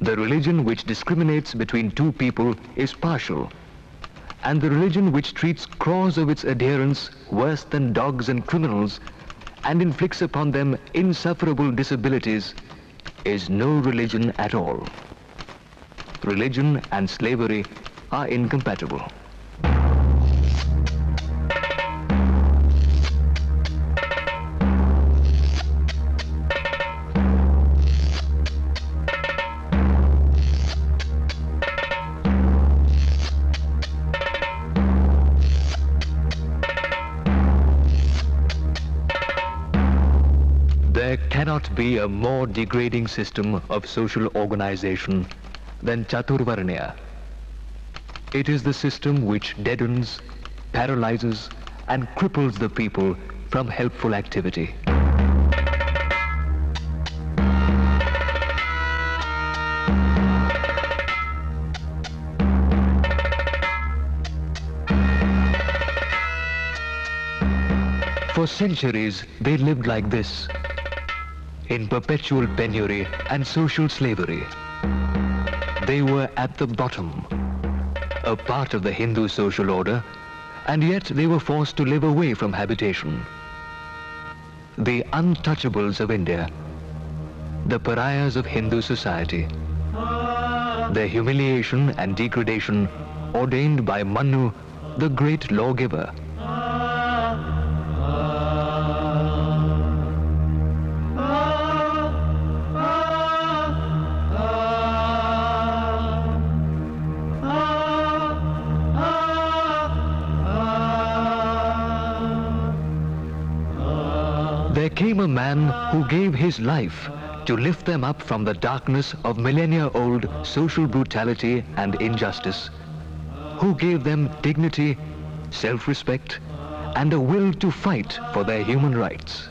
The religion which discriminates between two people is partial, and the religion which treats crores of its adherents worse than dogs and criminals and inflicts upon them insufferable disabilities is no religion at all. Religion and slavery are incompatible. There cannot be a more degrading system of social organization than Chaturvarnya. It is the system which deadens, paralyzes, and cripples the people from helpful activity. For centuries, they lived like this, in perpetual penury and social slavery. They were at the bottom, a part of the Hindu social order, and yet they were forced to live away from habitation. The untouchables of India, the pariahs of Hindu society, their humiliation and degradation ordained by Manu, the great lawgiver. There came a man who gave his life to lift them up from the darkness of millennia-old social brutality and injustice, who gave them dignity, self-respect, and a will to fight for their human rights.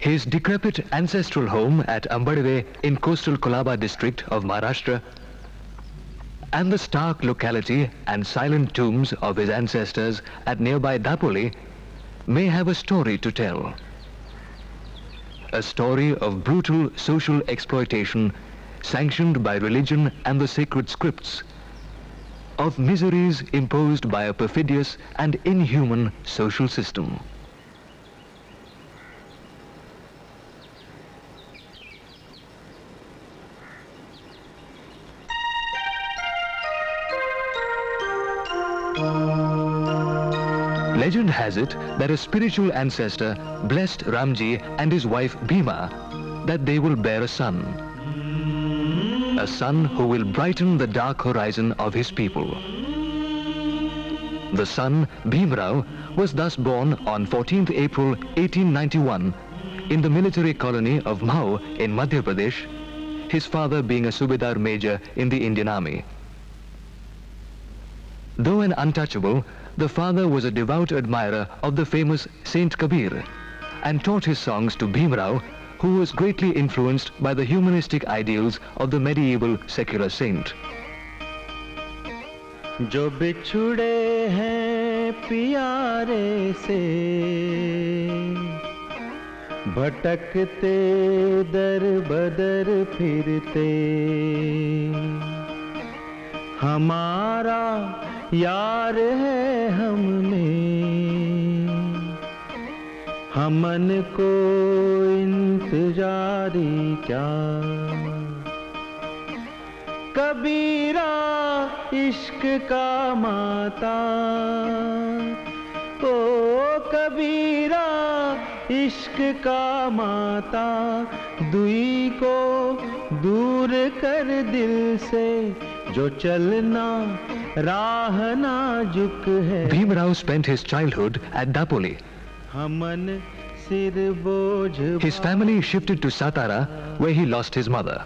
His decrepit ancestral home at Ambadve in coastal Kolaba district of Maharashtra and the stark locality and silent tombs of his ancestors at nearby Dapoli may have a story to tell. A story of brutal social exploitation sanctioned by religion and the sacred scripts, of miseries imposed by a perfidious and inhuman social system. Legend has it that a spiritual ancestor blessed Ramji and his wife Bhima that they will bear a son who will brighten the dark horizon of his people. The son, Bhimrao, was thus born on 14th April 1891 in the military colony of Mhau in Madhya Pradesh, his father being a Subedar major in the Indian Army. Though an untouchable, the father was a devout admirer of the famous Saint Kabir and taught his songs to Bhimrao, who was greatly influenced by the humanistic ideals of the medieval secular saint. जो बिछुड़े हैं प्यारे से भटकते दर बदर फिरते हमारा यार है हमने हमन को इंतजारी क्या कबीरा इश्क का माता ओ कबीरा इश्क का माता दुई को दूर कर दिल से जो चलना राह नाजुक है Bhim Rao spent his childhood at Dapoli. हमन सिर बोझ His family shifted to Satara, where he lost his mother.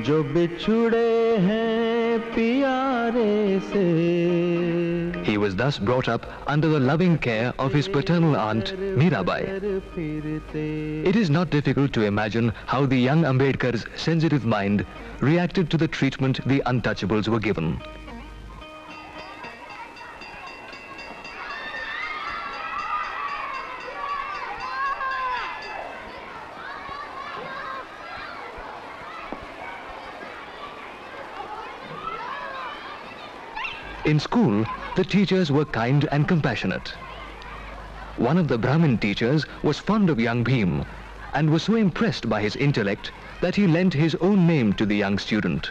जो बिछुड़े हैं प्यारे से He was thus brought up under the loving care of his paternal aunt, Mirabai. फिरते It is not difficult to imagine how the young Ambedkar's sensitive mind reacted to the treatment the untouchables were given. In school, the teachers were kind and compassionate. One of the Brahmin teachers was fond of young Bhim and was so impressed by his intellect that he lent his own name to the young student.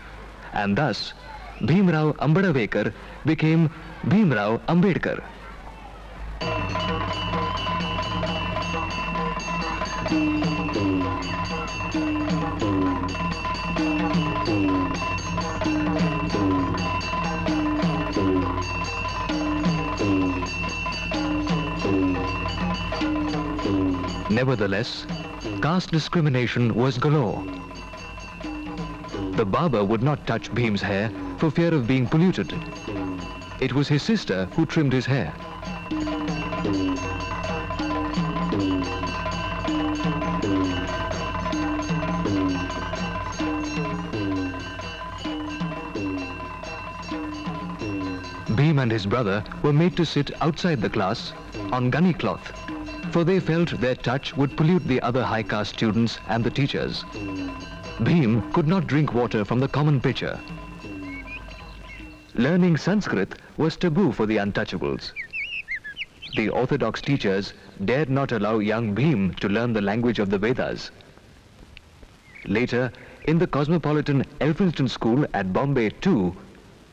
And thus, Bhim Rao Ambadavekar became Bhim Rao Ambedkar. Nevertheless, caste discrimination was galore. The barber would not touch Bhim's hair for fear of being polluted. It was his sister who trimmed his hair. Bhim and his brother were made to sit outside the class on gunny cloth, for they felt their touch would pollute the other high caste students and the teachers. Bhim could not drink water from the common pitcher. Learning Sanskrit was taboo for the untouchables. The orthodox teachers dared not allow young Bhim to learn the language of the Vedas. Later, in the cosmopolitan Elphinstone School at Bombay too,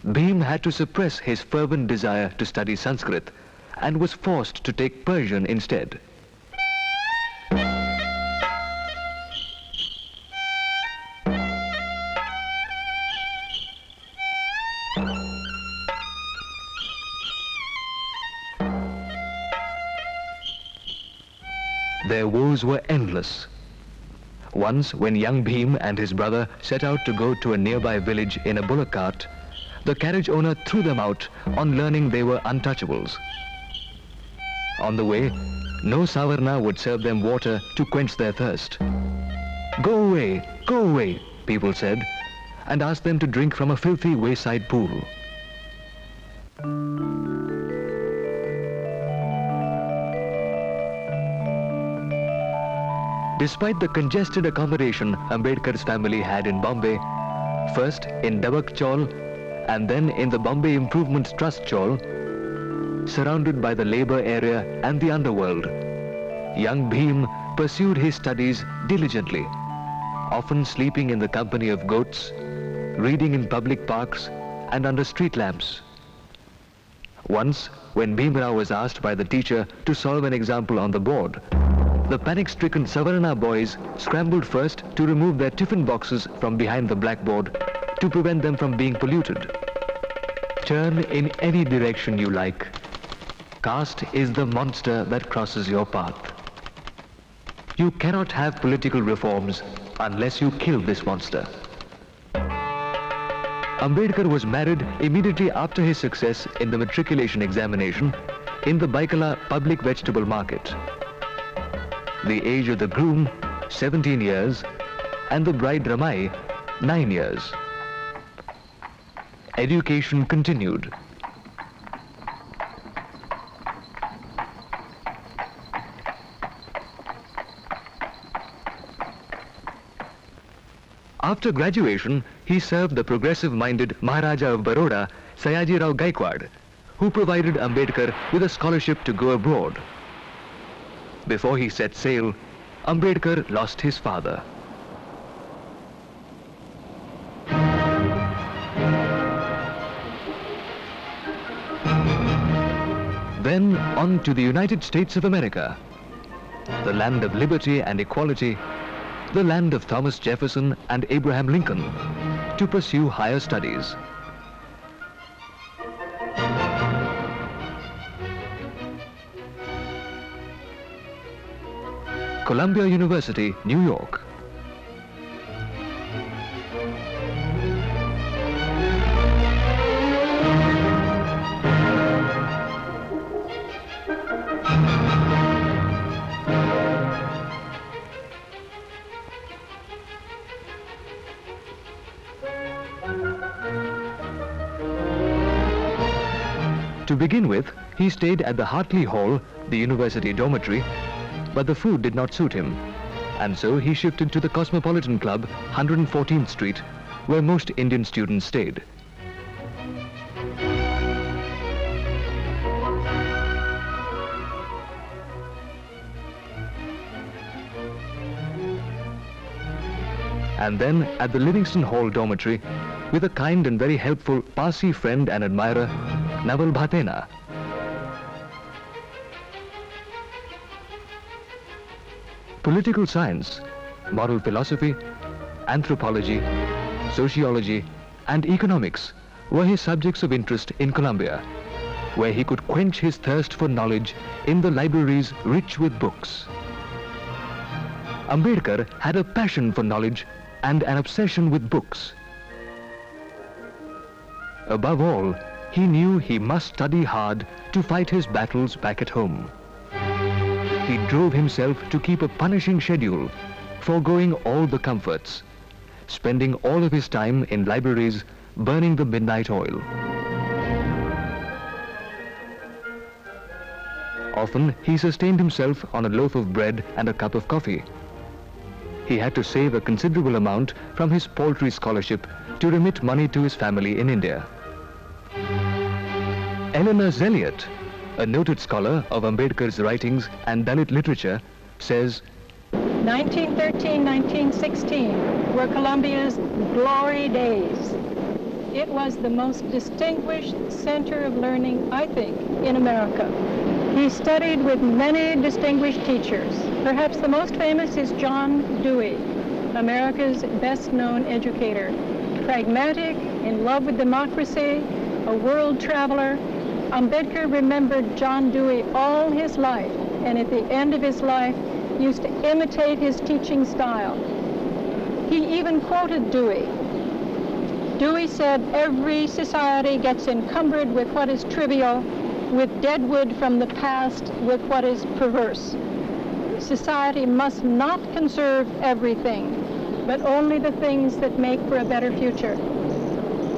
Bhim had to suppress his fervent desire to study Sanskrit and was forced to take Persian instead. Their woes were endless. Once, when young Bhim and his brother set out to go to a nearby village in a bullock cart, the carriage owner threw them out on learning they were untouchables. On the way, no Savarna would serve them water to quench their thirst. Go away, people said, and asked them to drink from a filthy wayside pool. Despite the congested accommodation Ambedkar's family had in Bombay, first in Dabak Chaul and then in the Bombay Improvement Trust Chaul, surrounded by the labor area and the underworld, young Bhim pursued his studies diligently, often sleeping in the company of goats, reading in public parks and under street lamps. Once, when Bhim Rao was asked by the teacher to solve an example on the board, the panic-stricken Savarna boys scrambled first to remove their tiffin boxes from behind the blackboard to prevent them from being polluted. Turn in any direction you like. Caste is the monster that crosses your path. You cannot have political reforms unless you kill this monster. Ambedkar was married immediately after his success in the matriculation examination in the Baikala public vegetable market. The age of the groom, 17 years, and the bride Ramai, 9 years. Education continued. After graduation, he served the progressive-minded Maharaja of Baroda, Sayaji Rao Gaikwad, who provided Ambedkar with a scholarship to go abroad. Before he set sail, Ambedkar lost his father. Then on to the United States of America. the land of liberty and equality, the land of Thomas Jefferson and Abraham Lincoln, to pursue higher studies. Columbia University, New York. To begin with, he stayed at the Hartley Hall, the university dormitory, but the food did not suit him, and so he shifted to the Cosmopolitan Club, 114th Street, where most Indian students stayed. And then at the Livingston Hall dormitory, with a kind and very helpful Parsi friend and admirer, Naval Bhatena. Political science, moral philosophy, anthropology, sociology, and economics were his subjects of interest in Columbia, where he could quench his thirst for knowledge in the libraries rich with books. Ambedkar had a passion for knowledge and an obsession with books. Above all, he knew he must study hard to fight his battles back at home. He drove himself to keep a punishing schedule, foregoing all the comforts, spending all of his time in libraries burning the midnight oil. Often he sustained himself on a loaf of bread and a cup of coffee. He had to save a considerable amount from his paltry scholarship to remit money to his family in India. Eleanor Zelliot, a noted scholar of Ambedkar's writings and Dalit literature, says, 1913-1916 were Columbia's glory days. It was the most distinguished center of learning, I think, in America. He studied with many distinguished teachers. Perhaps the most famous is John Dewey, America's best-known educator. Pragmatic, in love with democracy, a world traveler, Ambedkar remembered John Dewey all his life, and at the end of his life used to imitate his teaching style. He even quoted Dewey. Dewey said, "Every society gets encumbered with what is trivial, with dead wood from the past, with what is perverse. Society must not conserve everything, but only the things that make for a better future."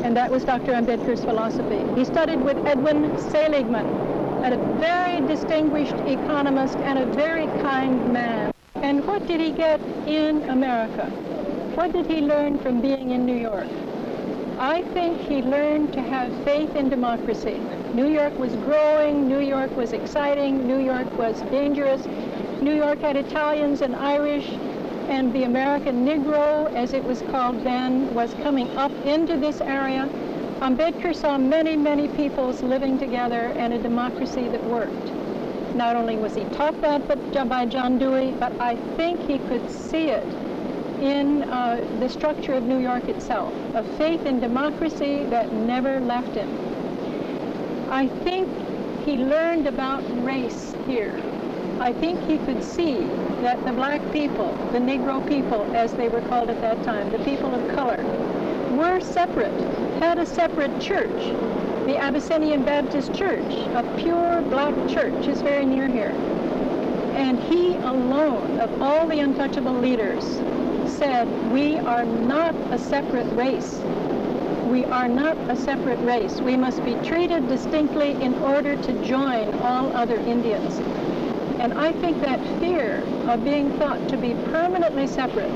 And that was Dr. Ambedkar's philosophy. He studied with Edwin Seligman, a very distinguished economist and a very kind man. And what did he get in America? What did he learn from being in New York? I think he learned to have faith in democracy. New York was growing, New York was exciting, New York was dangerous. New York had Italians and Irish, and the American Negro, as it was called then, was coming up into this area. Ambedkar saw many, many peoples living together and a democracy that worked. Not only was he taught that by John Dewey, but I think he could see it in the structure of New York itself, a faith in democracy that never left him. I think he learned about race here. I think he could see that the black people, the Negro people, as they were called at that time, the people of color, were separate, had a separate church. The Abyssinian Baptist Church, a pure black church, is very near here. And he alone, of all the untouchable leaders, said, "We are not a separate race. We are not a separate race. We must be treated distinctly in order to join all other Indians." And I think that fear of being thought to be permanently separate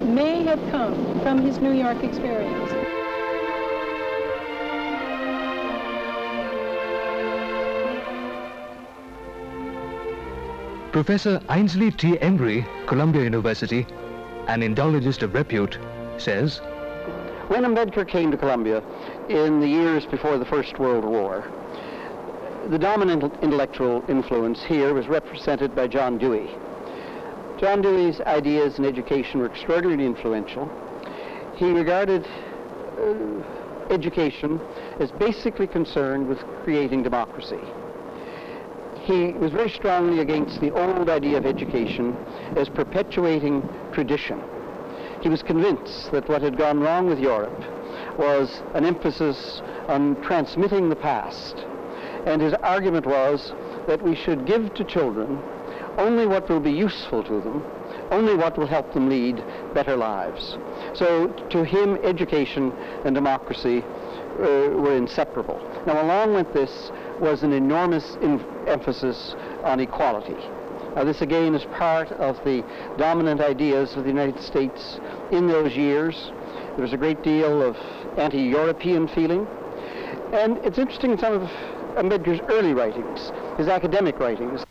may have come from his New York experience. Professor Ainsley T. Embry, Columbia University, an Indologist of repute, says, when Ambedkar came to Columbia in the years before the First World War, the dominant intellectual influence here was represented by John Dewey. John Dewey's ideas in education were extraordinarily influential. He regarded education as basically concerned with creating democracy. He was very strongly against the old idea of education as perpetuating tradition. He was convinced that what had gone wrong with Europe was an emphasis on transmitting the past. And his argument was that we should give to children only what will be useful to them, only what will help them lead better lives. So to him, education and democracy were inseparable. Now, along with this was an enormous emphasis on equality. Now, this again is part of the dominant ideas of the United States in those years. There was a great deal of anti-European feeling. And it's interesting in some of Ambedkar's early writings, his academic writings.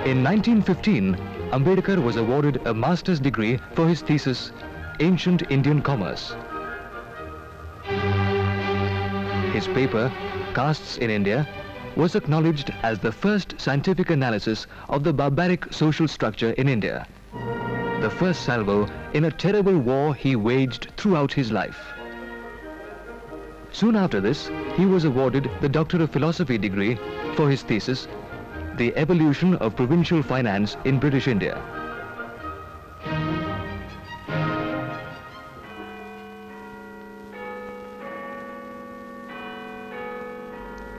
In 1915, Ambedkar was awarded a master's degree for his thesis, Ancient Indian Commerce. His paper, Castes in India, was acknowledged as the first scientific analysis of the barbaric social structure in India, the first salvo in a terrible war he waged throughout his life. Soon after this, he was awarded the Doctor of Philosophy degree for his thesis, The Evolution of Provincial Finance in British India.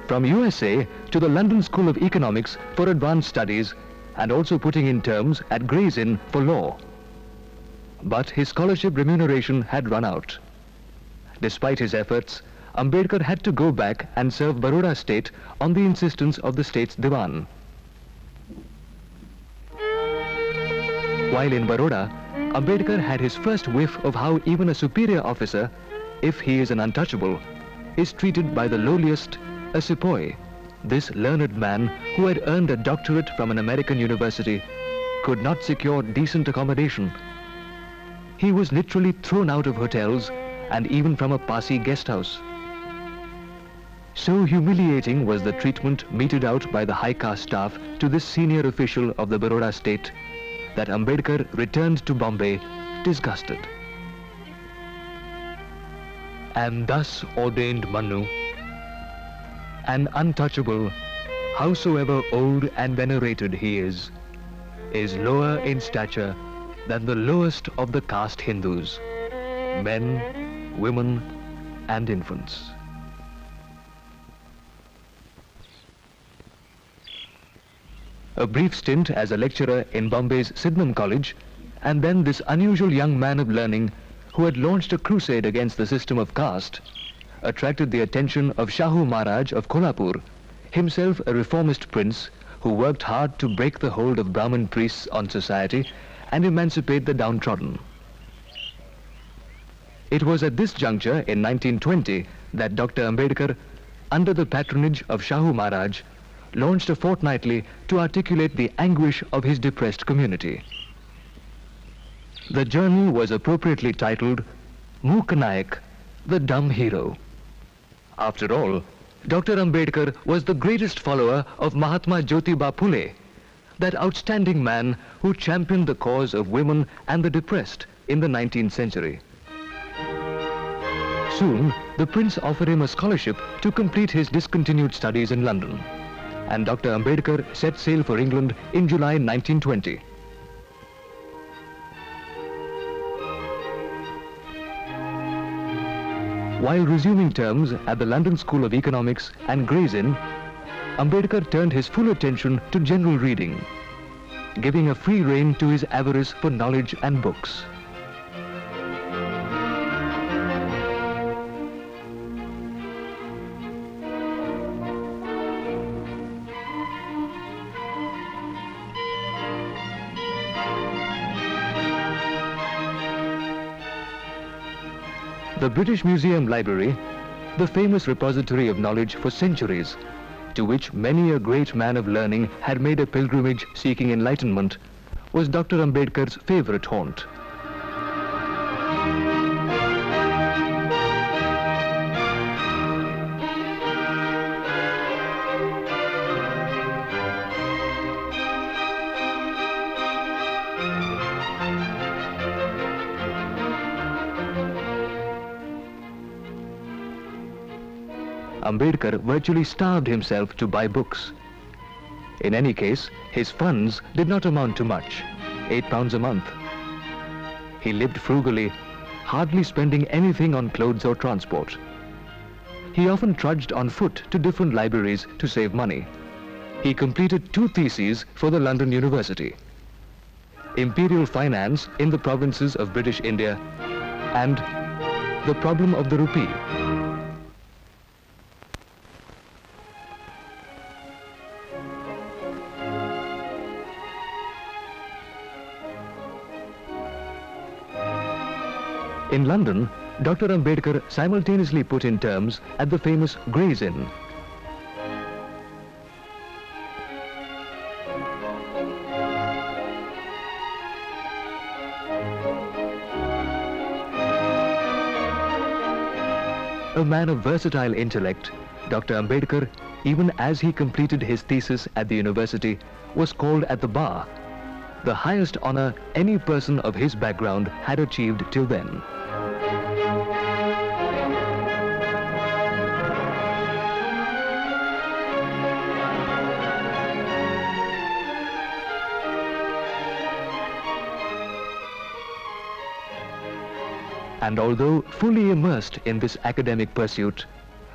From USA to the London School of Economics for advanced studies, and also putting in terms at Gray's Inn for law. But his scholarship remuneration had run out. Despite his efforts, Ambedkar had to go back and serve Baroda state on the insistence of the state's Diwan. While in Baroda, Ambedkar had his first whiff of how even a superior officer, if he is an untouchable, is treated by the lowliest, a sepoy. This learned man, who had earned a doctorate from an American university, could not secure decent accommodation. He was literally thrown out of hotels and even from a Parsi guest house. So humiliating was the treatment meted out by the high caste staff to this senior official of the Baroda state that Ambedkar returned to Bombay disgusted. And thus ordained Manu, an untouchable, howsoever old and venerated he is lower in stature than the lowest of the caste Hindus, men, women, and infants. A brief stint as a lecturer in Bombay's Sydenham College, and then this unusual young man of learning who had launched a crusade against the system of caste, attracted the attention of Shahu Maharaj of Kolhapur, himself a reformist prince who worked hard to break the hold of Brahmin priests on society and emancipate the downtrodden. It was at this juncture in 1920 that Dr. Ambedkar, under the patronage of Shahu Maharaj, launched a fortnightly to articulate the anguish of his depressed community. The journal was appropriately titled Mook Nayak, the Dumb Hero. After all, Dr. Ambedkar was the greatest follower of Mahatma Jyotiba Phule, that outstanding man who championed the cause of women and the depressed in the 19th century. Soon, the prince offered him a scholarship to complete his discontinued studies in London, and Dr. Ambedkar set sail for England in July 1920. While resuming terms at the London School of Economics and Gray's Inn, Ambedkar turned his full attention to general reading, giving a free rein to his avarice for knowledge and books. The British Museum Library, the famous repository of knowledge for centuries, to which many a great man of learning had made a pilgrimage seeking enlightenment, was Dr. Ambedkar's favorite haunt. Ambedkar virtually starved himself to buy books. In any case, his funds did not amount to much, £8 a month. He lived frugally, hardly spending anything on clothes or transport. He often trudged on foot to different libraries to save money. He completed 2 theses for the London University: Imperial Finance in the Provinces of British India and The Problem of the Rupee. In London, Dr. Ambedkar simultaneously put in terms at the famous Gray's Inn. A man of versatile intellect, Dr. Ambedkar, even as he completed his thesis at the university, was called at the bar, the highest honor any person of his background had achieved till then. And although fully immersed in this academic pursuit,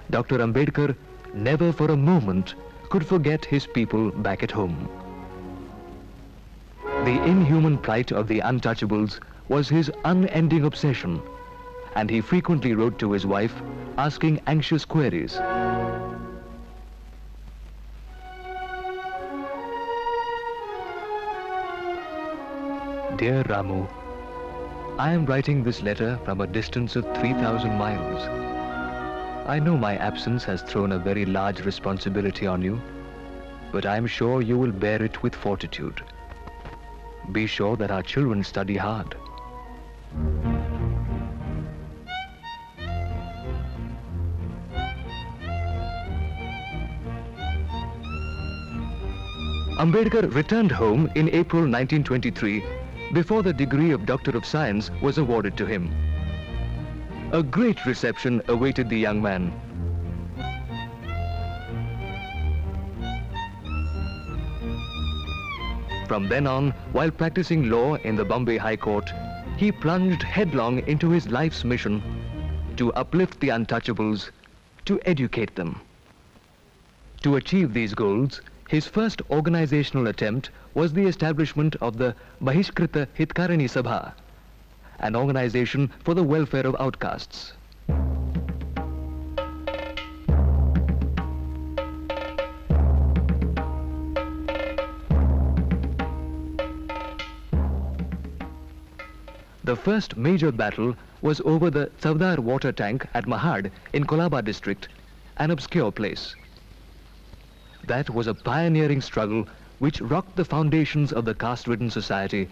Dr. Ambedkar never for a moment could forget his people back at home. The inhuman plight of the untouchables was his unending obsession, and he frequently wrote to his wife asking anxious queries. Dear Ramu, I am writing this letter from a distance of 3,000 miles. I know my absence has thrown a very large responsibility on you, but I am sure you will bear it with fortitude. Be sure that our children study hard. Ambedkar returned home in April 1923 before the degree of Doctor of Science was awarded to him. A great reception awaited the young man. From then on, while practicing law in the Bombay High Court, he plunged headlong into his life's mission to uplift the untouchables, to educate them. To achieve these goals, his first organizational attempt was the establishment of the Bahishkrita Hitkarani Sabha, an organization for the welfare of outcasts. The first major battle was over the Savdar water tank at Mahad in Colaba district, an obscure place. That was a pioneering struggle which rocked the foundations of the caste-ridden society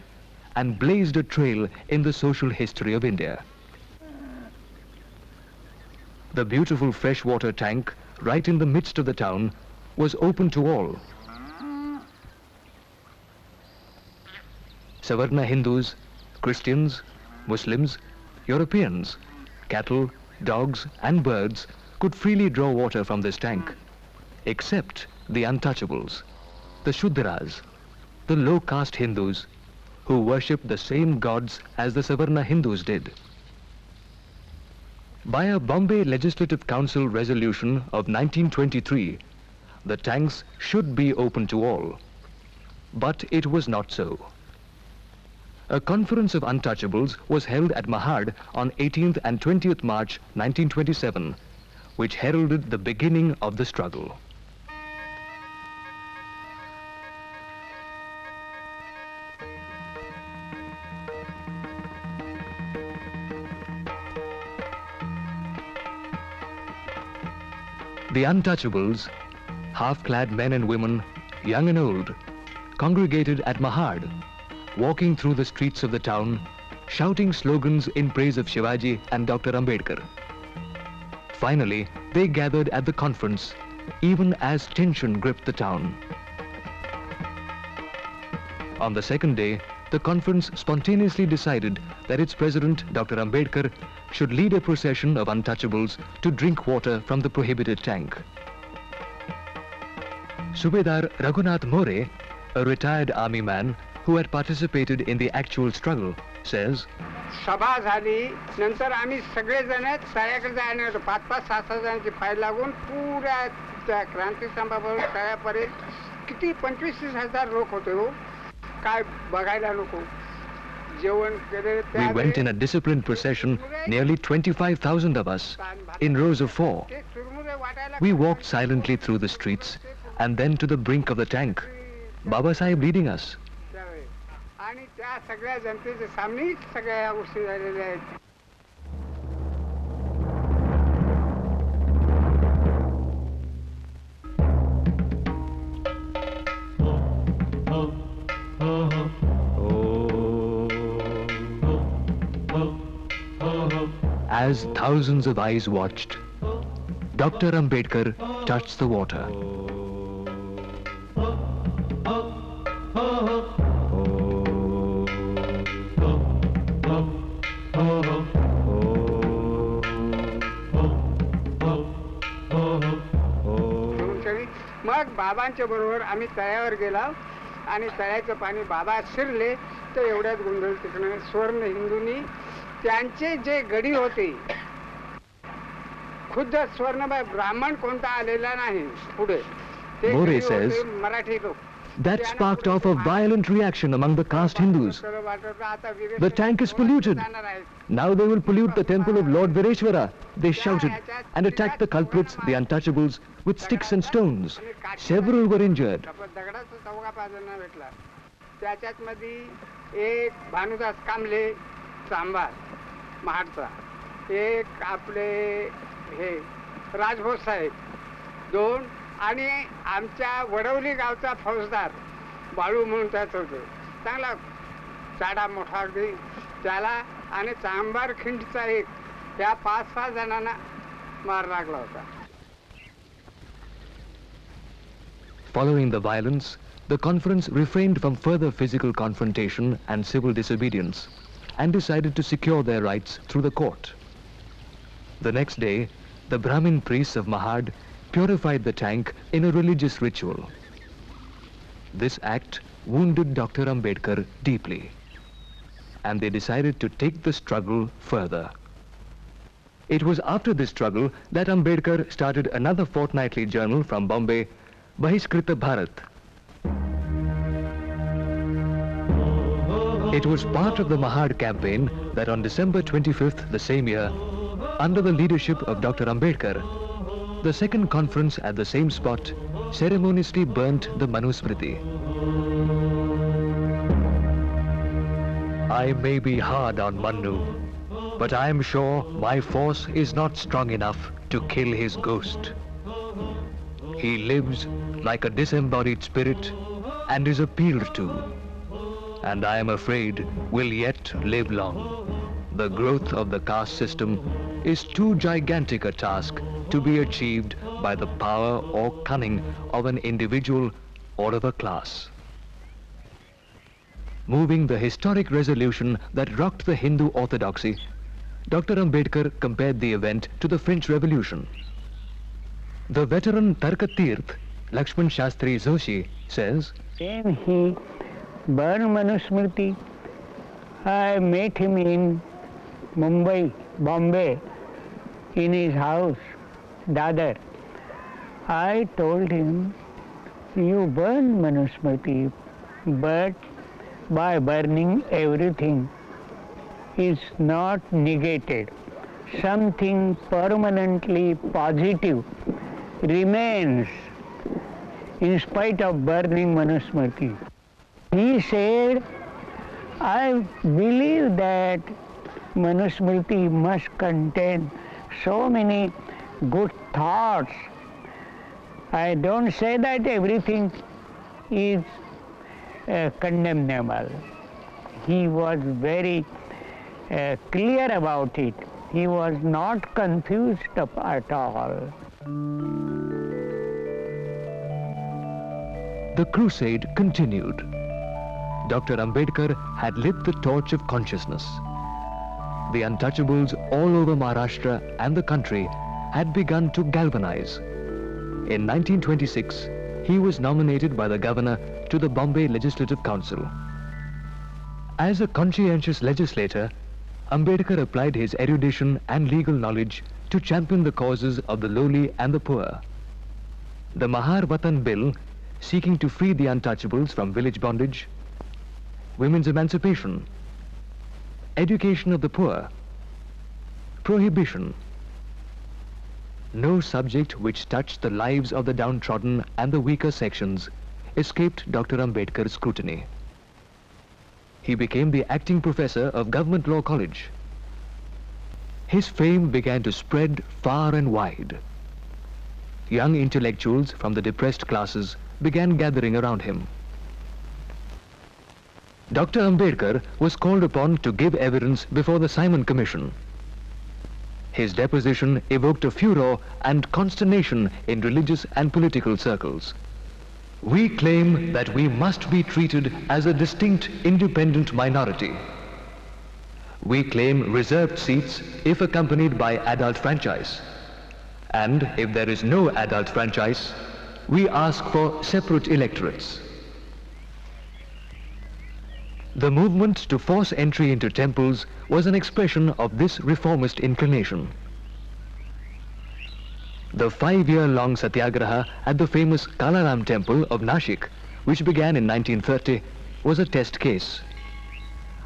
and blazed a trail in the social history of India. The beautiful freshwater tank, right in the midst of the town, was open to all. Savarna Hindus, Christians, Muslims, Europeans, cattle, dogs and birds could freely draw water from this tank, except the untouchables, the Shudras, the low-caste Hindus, who worshipped the same gods as the Savarna Hindus did. By a Bombay Legislative Council resolution of 1923, the tanks should be open to all. But it was not so. A conference of untouchables was held at Mahad on 18th and 20th March 1927, which heralded the beginning of the struggle. The untouchables, half-clad men and women, young and old, congregated at Mahad, walking through the streets of the town, shouting slogans in praise of Shivaji and Dr. Ambedkar. Finally, they gathered at the conference, even as tension gripped the town. On the second day, the conference spontaneously decided that its president, Dr. Ambedkar, should lead a procession of untouchables to drink water from the prohibited tank. Subedar Raghunath More, a retired army man who had participated in the actual struggle, says, सभा झाली नंतर आम्ही सगळेजण तळ्याकडे जायला होतो 5-5-6-6 जणांची file लागून पुऱ्या त्या क्रांती स्तंभावर तळ्यापर्यंत किती 25-30 हजार लोक होते हो काय बघायला नको जेवण केले we went in a disciplined procession, nearly 25,000 of us, in rows of 4. We walked silently through the streets and then to the brink of the tank, Baba Sahib leading us. आणि त्या सगळ्या जनतेच्या सामने सगळ्या या गोष्टी झालेल्या आहेत. As thousands of eyes watched, Dr. Ambedkar touched the water. मग बाबांच्या बरोबर आम्ही तळ्यावर गेला आणि तळ्याचं पाणी बाबा शिरले तर एवढ्यात गोंधळ तिकडे स्वर्ण हिंदूंनी त्यांचे जे गडी होते खुद्द स्वर्णबाई ब्राह्मण कोणता आलेला नाही पुढे ते More गडी says, होते मराठी लोक. That sparked off a violent reaction among the caste Hindus. The tank is polluted. Now they will pollute the temple of Lord Vireshwara, they shouted, and attacked the culprits, the untouchables, with sticks and stones. Several were injured. दगडाचा चौघा पाजरना भेटला त्याच्यात मध्ये एक भानुदास कांबले चांभार महाडचा एक आपले हे राजभोज साहेब 2 आणि आमच्या वडवली गावचा फौजदार बाळू म्हणून त्याच होतं चांगला चाडा मोठा अगदी त्याला आणि चांभार खिंडचा एक या 5-6 जणांना मार लागला होता. Following the violence, the conference refrained from further physical confrontation and civil disobedience and decided to secure their rights through the court. The next day, the Brahmin priests of Mahad purified the tank in a religious ritual. This act wounded Dr. Ambedkar deeply, and they decided to take the struggle further. It was after this struggle that Ambedkar started another fortnightly journal from Bombay, Bahishkrita Bharat. It was part of the Mahad campaign that on December 25th the same year, under the leadership of Dr. Ambedkar, the second conference at the same spot ceremoniously burnt the Manusmriti. I may be hard on Manu, but I am sure my force is not strong enough to kill his ghost. He lives like a disembodied spirit and is appealed to, and I am afraid will yet live long. The growth of the caste system is too gigantic a task to be achieved by the power or cunning of an individual or of a class. Moving the historic resolution that rocked the Hindu orthodoxy, Dr. Ambedkar compared the event to the French Revolution. The veteran Tarkatirth, Lakshman Shastri Joshi, says, When he burned Manusmriti, I met him in Bombay, in his house, Dadar. I told him, you burn Manusmriti, but by burning everything is not negated. Something permanently positive remains in spite of burning Manusmriti. He said, I believe that Manusmriti must contain so many good thoughts. I don't say that everything is condemnable. He was very clear about it. He was not confused at all. the crusade continued. Dr. Ambedkar had lit the torch of consciousness. The untouchables all over Maharashtra and the country had begun to galvanize. In 1926, he was nominated by the governor to the Bombay Legislative Council. As a conscientious legislator, Ambedkar applied his erudition and legal knowledge to champion the causes of the lowly and the poor. The Mahar Vatan Bill, seeking to free the untouchables from village bondage, women's emancipation, education of the poor, prohibition. No subject which touched the lives of the downtrodden and the weaker sections escaped Dr. Ambedkar's scrutiny. He became the acting professor of Government Law College. His fame began to spread far and wide. Young intellectuals from the depressed classes began gathering around him. Dr. Ambedkar was called upon to give evidence before the Simon Commission. His deposition evoked a furor and consternation in religious and political circles. We claim that we must be treated as a distinct, independent minority. We claim reserved seats if accompanied by adult franchise. And if there is no adult franchise, we ask for separate electorates. The movement to force entry into temples was an expression of this reformist inclination. The 5-year-long satyagraha at the famous Kalaram temple of Nashik, which began in 1930, was a test case.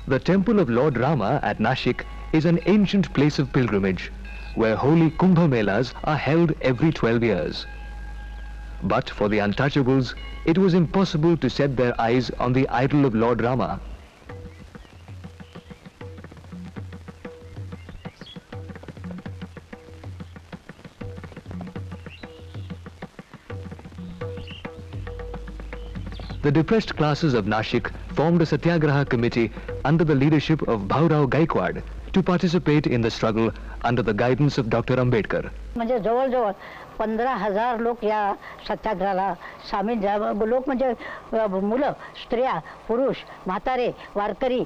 The temple of Lord Rama at Nashik is an ancient place of pilgrimage, where holy Kumbh Melas are held every 12 years. But for the untouchables, it was impossible to set their eyes on the idol of Lord Rama. The depressed classes of Nashik formed a Satyagraha committee under the leadership of Bhaurao Gaikwad to participate in the struggle under the guidance of Dr. Ambedkar. म्हणजे जवळजवळ 15,000 लोक या सत्याग्रहाला सामील झाले. लोक म्हणजे मुलं, स्त्रिया, पुरुष, म्हातारे, वारकरी,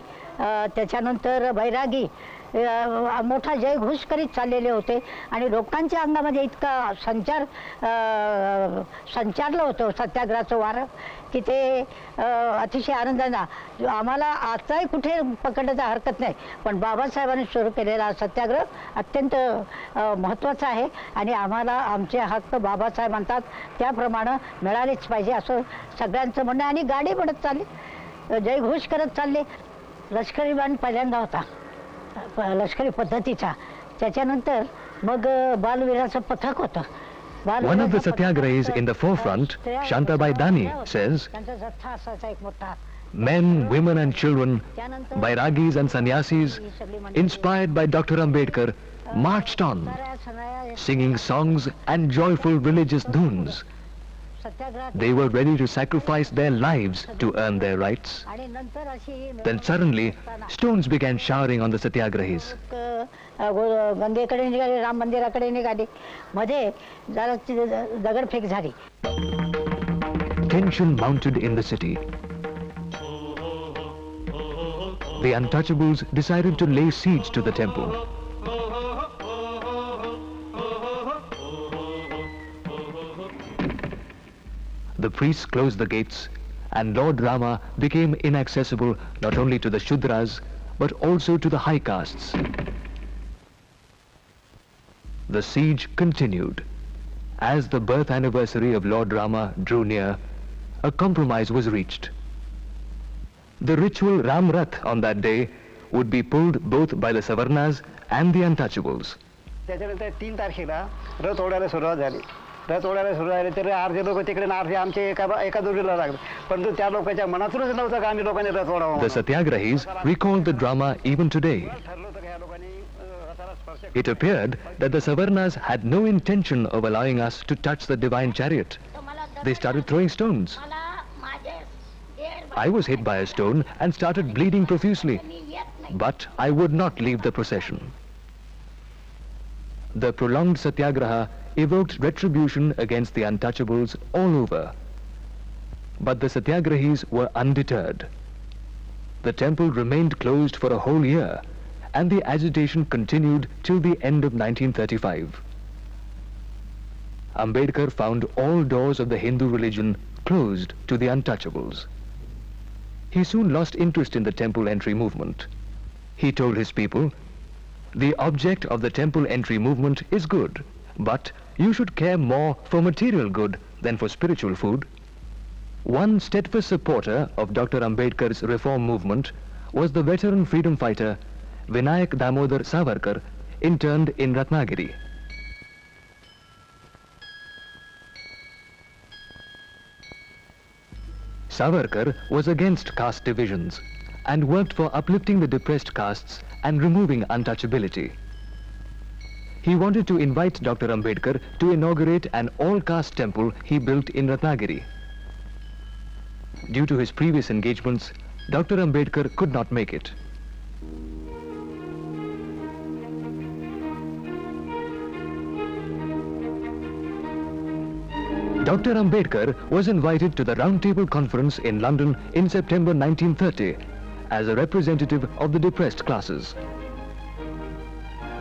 त्याच्यानंतर बैरागी मोठा जयघोष करीत चाललेले होते आणि लोकांच्या अंगामध्ये इतका संचारलं होतं सत्याग्रहाचं वारं की ते अतिशय आनंदाने आम्हाला आताही कुठे पकडण्याचा हरकत नाही, पण बाबासाहेबांनी सुरू केलेला सत्याग्रह अत्यंत महत्त्वाचा आहे आणि आम्हाला आमचे हक्क बाबासाहेब म्हणतात त्याप्रमाणे मिळालेच पाहिजे असं सगळ्यांचं म्हणणं. आणि गाडी म्हणत चालली, जयघोष करत चालले. लष्करी बँड पहिल्यांदा होता लष्करी पद्धतीचा, त्याच्यानंतर मग बालवीराचं पथक होतं. One of the Satyagrahis in the forefront, Shantabai Dani, says, men, women and children, Bairagis and sannyasis, inspired by Dr. Ambedkar, marched on, singing songs and joyful religious dhuns. They were ready to sacrifice their lives to earn their rights. Then suddenly, stones began showering on the Satyagrahis. गंगेकडे निघाले, राम मंदिराकडे निघाले, मध्ये जरा दगडफेक झाली. Tension mounted in the city. The untouchables decided to lay siege to the temple. The priests closed the gates, and Lord Rama became inaccessible not only to the Shudras, but also to the high castes. The siege continued. As the birth anniversary of Lord Rama drew near, a compromise was reached. The ritual Ram Rath on that day would be pulled both by the Savarnas and the untouchables. त्याच्यानंतर 3 तारखेला रथ ओढायला सुरुवात झाली. रथ ओढायला सुरू झाले तर अर्धे लोक तिकडे आणि अर्धे आमचे एका जोडीला लागले, परंतु त्या लोकांच्या मनातूनच नव्हतं का आम्ही लोकांनी रथ ओढावं. The Satyagrahis recalled the drama even today. It appeared that the Savarnas had no intention of allowing us to touch the divine chariot. They started throwing stones. I was hit by a stone and started bleeding profusely, but I would not leave the procession. The prolonged Satyagraha evoked retribution against the untouchables all over. But the Satyagrahis were undeterred. the temple remained closed for a whole year, and the agitation continued till the end of 1935. Ambedkar found all doors of the Hindu religion closed to the untouchables. He soon lost interest in the temple entry movement. He told his people, "The object of the temple entry movement is good, but you should care more for material good than for spiritual food." One steadfast supporter of Dr. Ambedkar's reform movement was the veteran freedom fighter Vinayak Damodar Savarkar, interned in Ratnagiri. Savarkar was against caste divisions and worked for uplifting the depressed castes and removing untouchability. He wanted to invite Dr. Ambedkar to inaugurate an all-caste temple he built in Ratnagiri. Due to his previous engagements, Dr. Ambedkar could not make it. Dr. Ambedkar was invited to the Round Table Conference in London in September 1930 as a representative of the depressed classes.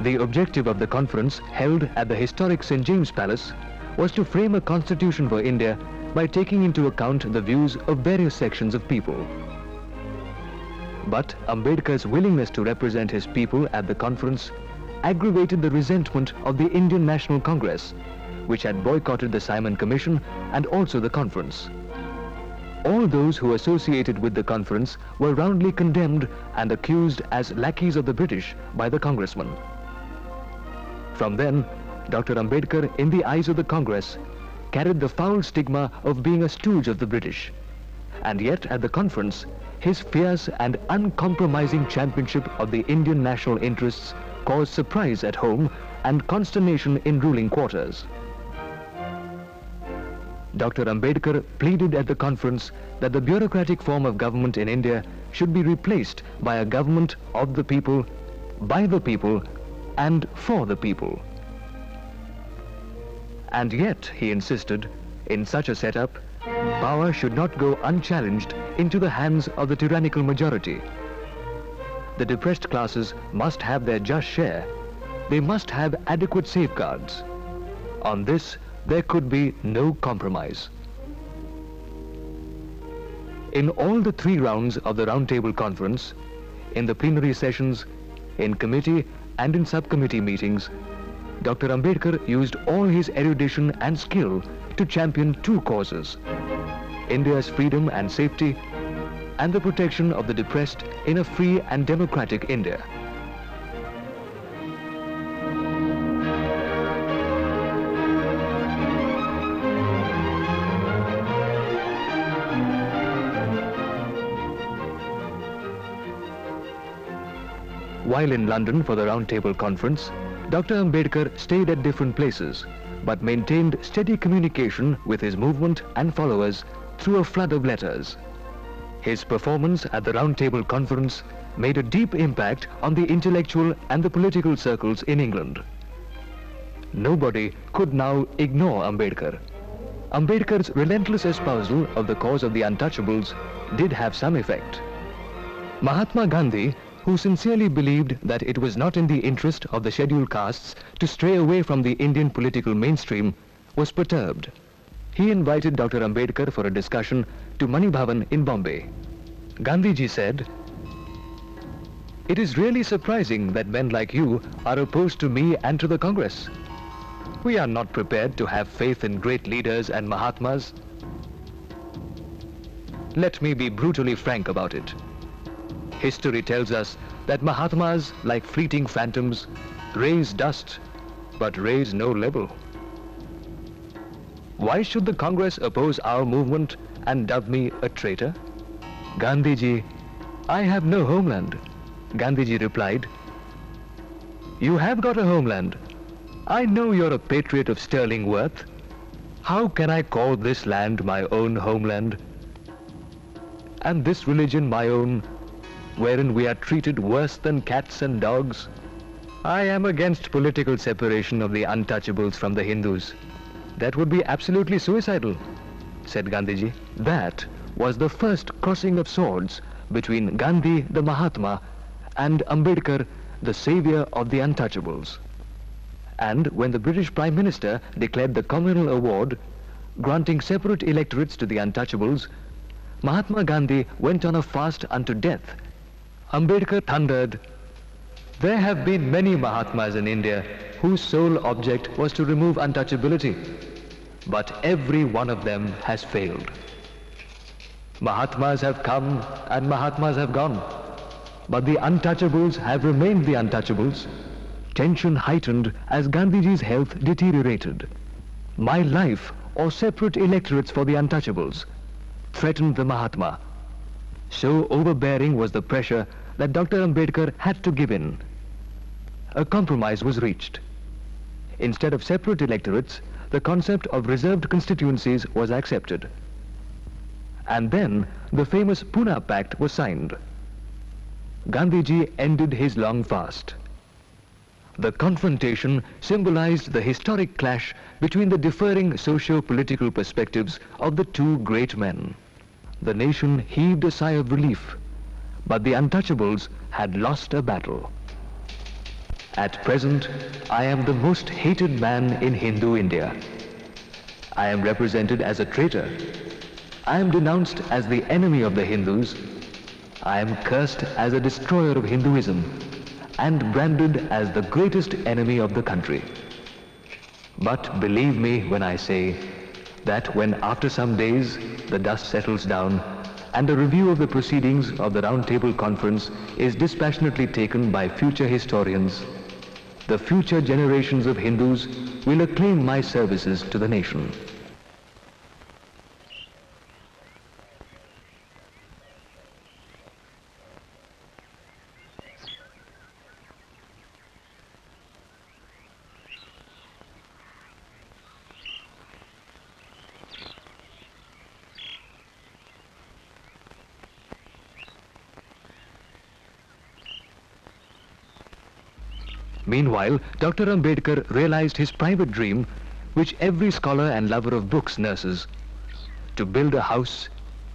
The objective of the conference, held at the historic St. James Palace, was to frame a constitution for India by taking into account the views of various sections of people. But Ambedkar's willingness to represent his people at the conference aggravated the resentment of the Indian National Congress, which had boycotted the Simon Commission and also the conference. All those who associated with the conference were roundly condemned and accused as lackeys of the British by the congressman. From then, Dr. Ambedkar, in the eyes of the Congress, carried the foul stigma of being a stooge of the British. And yet, at the conference, his fierce and uncompromising championship of the Indian national interests caused surprise at home and consternation in ruling quarters. Dr. Ambedkar pleaded at the conference that the bureaucratic form of government in India should be replaced by a government of the people, by the people, and for the people. And yet, he insisted, in such a setup, power should not go unchallenged into the hands of the tyrannical majority. The depressed classes must have their just share. They must have adequate safeguards. On this, there could be no compromise. In all the 3 rounds of the Round Table Conference, in the plenary sessions, in committee and in subcommittee meetings, Dr. Ambedkar used all his erudition and skill to champion 2 causes: India's freedom and safety, and the protection of the depressed in a free and democratic India. While in London for the Round Table Conference, Dr. Ambedkar stayed at different places, but maintained steady communication with his movement and followers through a flood of letters. His performance at the Round Table Conference made a deep impact on the intellectual and the political circles in England. Nobody could now ignore Ambedkar. Ambedkar's relentless espousal of the cause of the untouchables did have some effect. Mahatma Gandhi, who sincerely believed that it was not in the interest of the scheduled castes to stray away from the Indian political mainstream, was perturbed. He invited Dr. Ambedkar for a discussion to Mani Bhavan in Bombay. Gandhiji said, "It is really surprising that men like you are opposed to me and to the Congress. We are not prepared to have faith in great leaders and Mahatmas. Let me be brutally frank about it. History tells us that Mahatmas, like fleeting phantoms, raise dust, but raise no level. Why should the Congress oppose our movement and dub me a traitor?" "Gandhiji, I have no homeland." Gandhiji replied, "You have got a homeland. I know you're a patriot of sterling worth. How can I call this land my own homeland, and this religion my own, wherein we are treated worse than cats and dogs? I am against political separation of the untouchables from the Hindus. That would be absolutely suicidal," said Gandhiji. That was the first crossing of swords between Gandhi, the Mahatma, and Ambedkar, the savior of the untouchables. And when the British Prime Minister declared the Communal Award, granting separate electorates to the untouchables, Mahatma Gandhi went on a fast unto death. Ambedkar thundered, "There have been many Mahatmas in India whose sole object was to remove untouchability, but every one of them has failed. Mahatmas have come and Mahatmas have gone, but the untouchables have remained the untouchables." Tension heightened as Gandhiji's health deteriorated. "My life or separate electorates for the untouchables," threatened the Mahatma. So overbearing was the pressure that Dr. Ambedkar had to give in. A compromise was reached. Instead of separate electorates, the concept of reserved constituencies was accepted. And then the famous Pune Pact was signed. Gandhiji ended his long fast. The confrontation symbolized the historic clash between the differing socio-political perspectives of the two great men. The nation heaved a sigh of relief, but the untouchables had lost a battle. At present, I am the most hated man in Hindu India. I am represented as a traitor. I am denounced as the enemy of the Hindus. I am cursed as a destroyer of Hinduism and branded as the greatest enemy of the country. But believe me when I say that when after some days the dust settles down and a review of the proceedings of the Round Table Conference is dispassionately taken by future historians, the future generations of Hindus will acclaim my services to the nation. Meanwhile, Dr. Ambedkar realized his private dream, which every scholar and lover of books nurses, to build a house,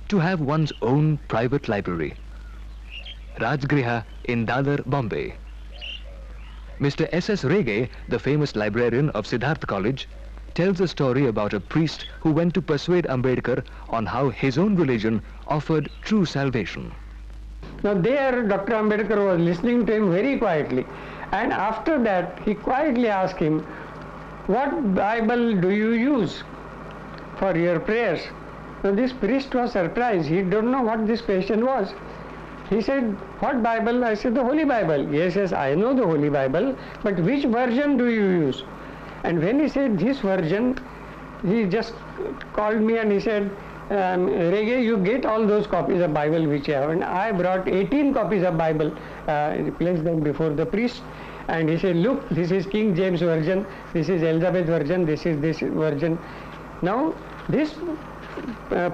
to have one's own private library. Rajgriha in Dadar, Bombay. Mr. S.S. Rege, the famous librarian of Siddharth College, tells a story about a priest who went to persuade Ambedkar on how his own religion offered true salvation. Now there Dr. Ambedkar was listening to him very quietly, and after that he quietly asked him, "What Bible do you use for your prayers?" Now this priest was surprised. He didn't know what this question was. He said, "What Bible?" I said, "The Holy Bible." "Yes, yes, I know the Holy Bible, but which version do you use?" And when he said this version, he just called me and he said, "Rege, you get all those copies of Bible which you have." And I brought 18 copies of Bible, placed them before the priest, and he said, "Look, this is King James version, this is Elizabeth version, this is this version." Now this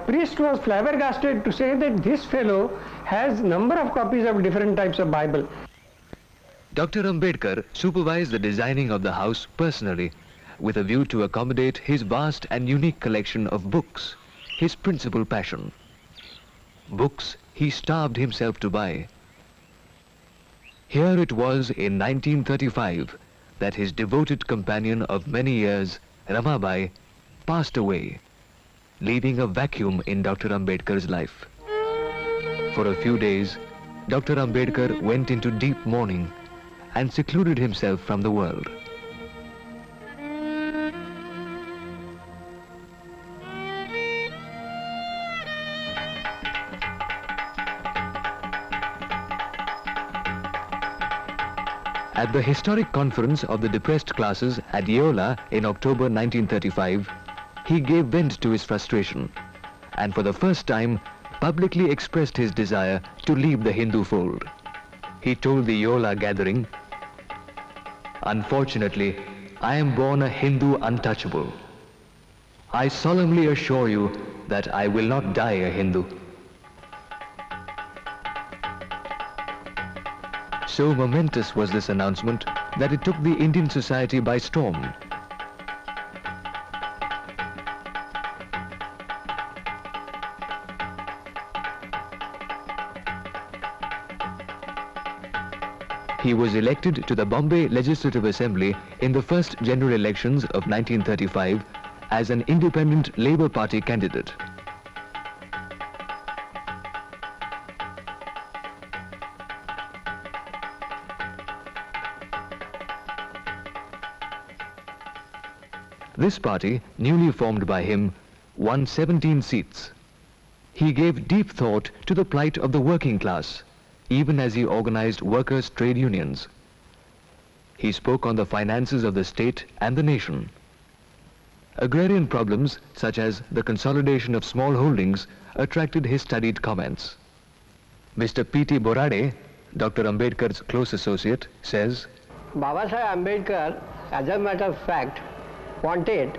priest was flabbergasted to say that this fellow has number of copies of different types of Bible. Dr. Ambedkar supervised the designing of the house personally, with a view to accommodate his vast and unique collection of books, his principal passion. Books he starved himself to buy. Here it was in 1935 that his devoted companion of many years, Ramabai, passed away, leaving a vacuum in Dr. Ambedkar's life. For a few days, Dr. Ambedkar went into deep mourning and secluded himself from the world. At the historic conference of the depressed classes at Yeola in October 1935, he gave vent to his frustration and for the first time publicly expressed his desire to leave the Hindu fold. He told the Yeola gathering, "Unfortunately, I am born a Hindu untouchable. I solemnly assure you that I will not die a Hindu." So momentous was this announcement that it took the Indian society by storm. He was elected to the Bombay Legislative Assembly in the first general elections of 1935 as an independent Labour Party candidate. This party, newly formed by him, won 17 seats. He gave deep thought to the plight of the working class, even as he organized workers' trade unions. He spoke on the finances of the state and the nation. Agrarian problems, such as the consolidation of small holdings, attracted his studied comments. Mr. P.T. Borade, Dr. Ambedkar's close associate, says, Baba Saheb Ambedkar, as a matter of fact, wanted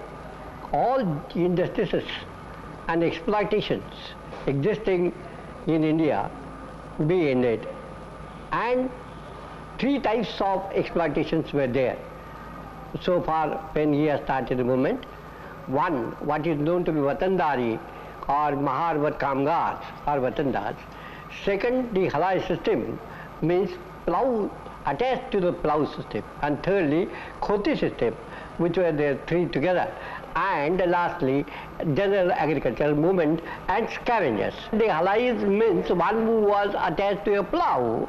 all injustices and exploitations existing in India be ended. And three types of exploitations were there so far when he has started the movement. One, what is known to be Watandari or Maharvat Kamgars or Watandars. Second, the halai system means plough attached to the plough system. And thirdly, khoti system, which were there three together. And lastly, general agricultural movement and scavengers. The halais means one who was attached to a plough.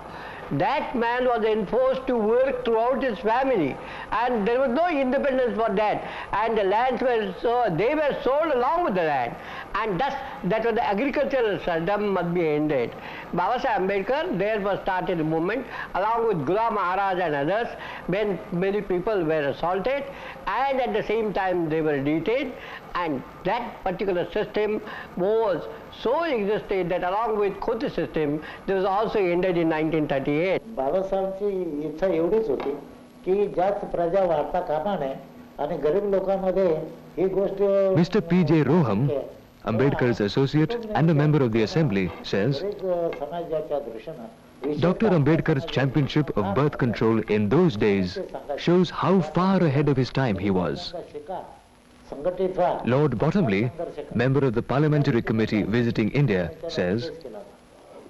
That man was enforced to work throughout his family, and there was no independence for that. And the lands were they were sold along with the land, and thus that was the agricultural system must be ended. Baba Saheb Ambedkar therefore started a movement along with Ghulam Maharaj and others when many people were assaulted, and at the same time they were detained, and that particular system was so existed that along with khoti system, this was also ended in 1938. बाबासाहेबांची इच्छा एवढीच होती की जास्त प्रजा वाढता कामा नये आणि गरीब लोकांमध्ये ही गोष्ट. Mr. P.J. Roham, Ambedkar's associate and a member of the assembly, says, समाजाच्या दृष्टीने Dr. Ambedkar's championship of birth control in those days shows how far ahead of his time he was. Lord Bottomley, member of the Parliamentary Committee visiting India, says,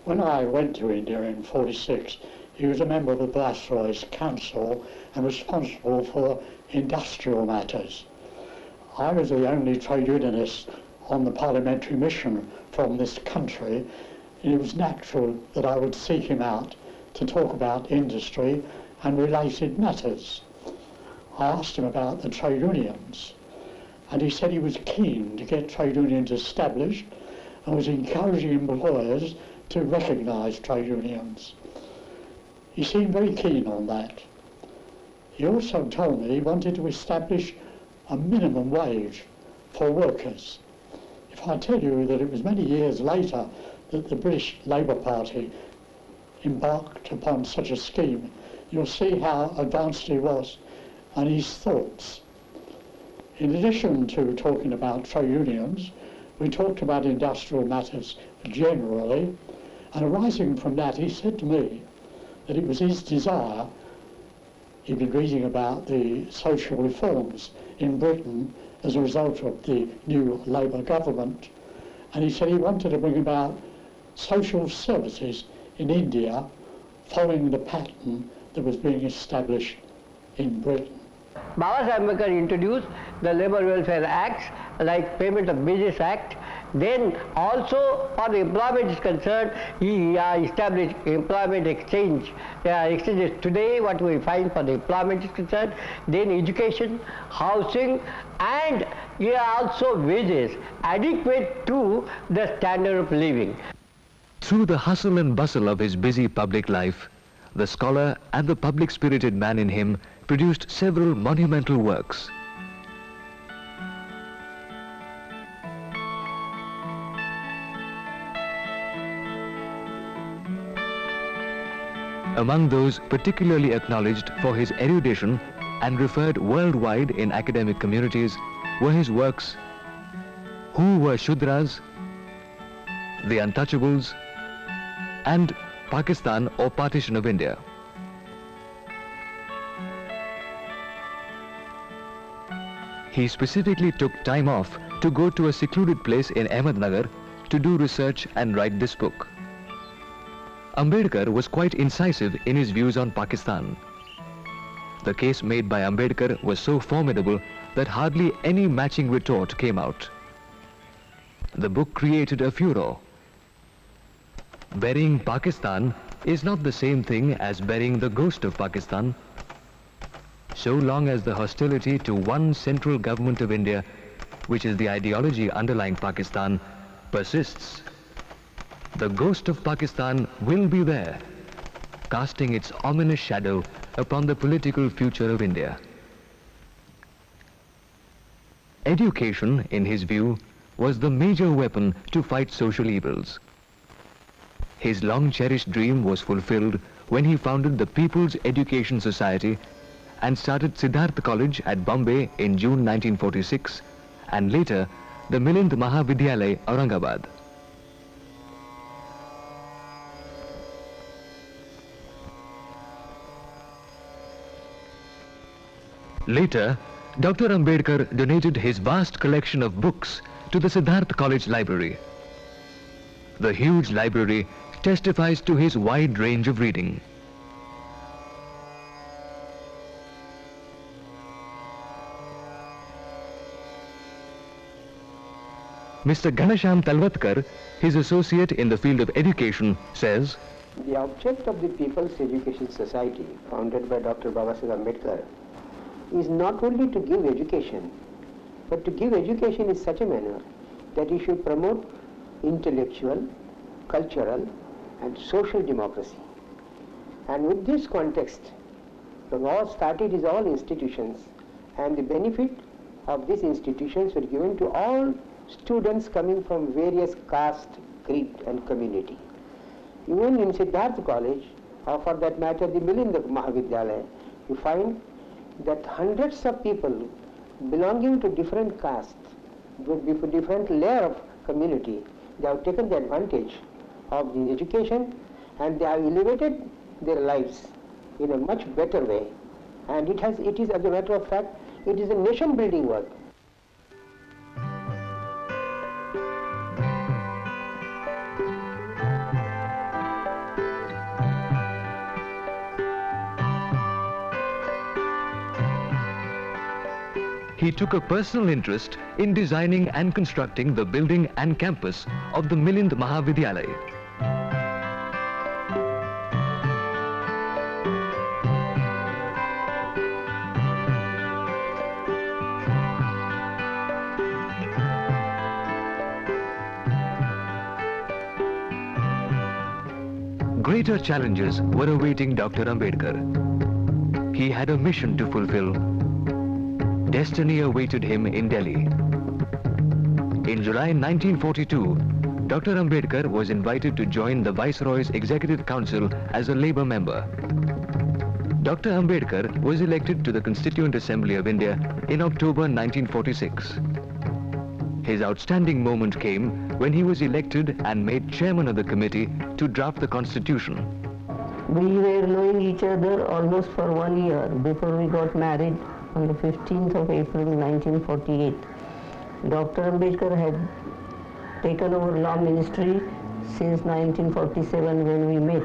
When I went to India in '46, he was a member of the Viceroy's Council and responsible for industrial matters. I was the only trade unionist on the parliamentary mission from this country, and it was natural that I would seek him out to talk about industry and related matters. I asked him about the trade unions, and he said he was keen to get trade unions established and was encouraging employers to recognise trade unions. He seemed very keen on that. He also told me he wanted to establish a minimum wage for workers. If I tell you that it was many years later that the British Labour Party embarked upon such a scheme, you'll see how advanced he was and his thoughts. In addition to talking about trade unions, we talked about industrial matters generally, and arising from that he said to me that it was his desire, he'd been reading about the social reforms in Britain as a result of the new Labour government, and he said he wanted to bring about social services in India following the pattern that was being established in Britain. Baba Saheb Ambedkar introduced the Labour Welfare Acts like Payment of Wages Act. Then also for the employment is concerned, he established employment exchanges today what we find for the employment is concerned, then education, housing, and also wages adequate to the standard of living. Through the hustle and bustle of his busy public life, the scholar and the public-spirited man in him produced several monumental works. Among those particularly acknowledged for his erudition and referred worldwide in academic communities were his works Who Were Shudras, The Untouchables, and Pakistan or Partition of India. He specifically took time off to go to a secluded place in Ahmednagar to do research and write this book. Ambedkar was quite incisive in his views on Pakistan. The case made by Ambedkar was so formidable that hardly any matching retort came out. The book created a furor. Burying Pakistan is not the same thing as burying the ghost of Pakistan. So long as the hostility to one central government of India, which is the ideology underlying Pakistan, persists, the ghost of Pakistan will be there, casting its ominous shadow upon the political future of India. Education, in his view, was the major weapon to fight social evils. His long-cherished dream was fulfilled when he founded the People's Education Society and started Siddharth College at Bombay in June 1946 and later the Milind Mahavidyalaya, Aurangabad. Later, Dr. Ambedkar donated his vast collection of books to the Siddharth College Library. The huge library testifies to his wide range of reading. Mr. Ghanasham Talvatkar, his associate in the field of education, says, The object of the People's Education Society, founded by Dr. Babasaheb Ambedkar, is not only to give education, but to give education in such a manner that it should promote intellectual, cultural, and social democracy. And with this context, the war started is all institutions, and the benefit of these institutions were given to all students coming from various caste, creed, and community. Even in Siddharth College, or for that matter the Milind Mahavidyalaya, you find that hundreds of people belonging to different castes, with different layer of community, they have taken the advantage of the education and they have elevated their lives in a much better way. And it is, as a matter of fact, it is a nation building work. He took a personal interest in designing and constructing the building and campus of the Milind Mahavidyalaya. Greater challenges were awaiting Dr. Ambedkar. He had a mission to fulfill. Destiny awaited him in Delhi. In July 1942, Dr. Ambedkar was invited to join the Viceroy's Executive Council as a Labour member. Dr. Ambedkar was elected to the Constituent Assembly of India in October 1946. His outstanding moment came when he was elected and made chairman of the committee to draft the Constitution. We were knowing each other almost for 1 year before we got married on the 15th of April 1948. Dr. Ambedkar had taken over law ministry since 1947 when we met,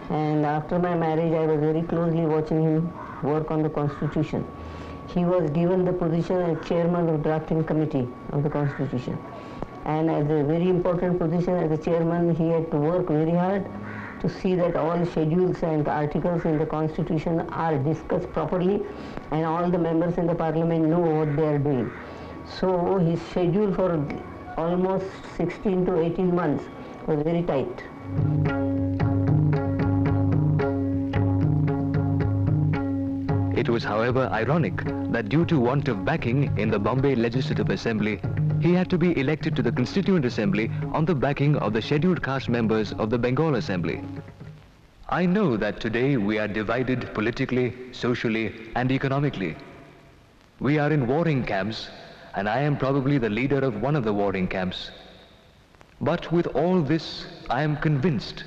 and after my marriage I was very closely watching him work on the Constitution. He was given the position as chairman of drafting committee of the Constitution, and as a very important position as a chairman he had to work very hard to see that all schedules and articles in the Constitution are discussed properly and all the members in the Parliament know what they are doing. So his schedule for almost 16 to 18 months was very tight. It was, however, ironic that due to want of backing in the Bombay Legislative Assembly, he had to be elected to the Constituent Assembly on the backing of the scheduled caste members of the Bengal Assembly. I know that today we are divided politically, socially, and economically. We are in warring camps, and I am probably the leader of one of the warring camps. But with all this, I am convinced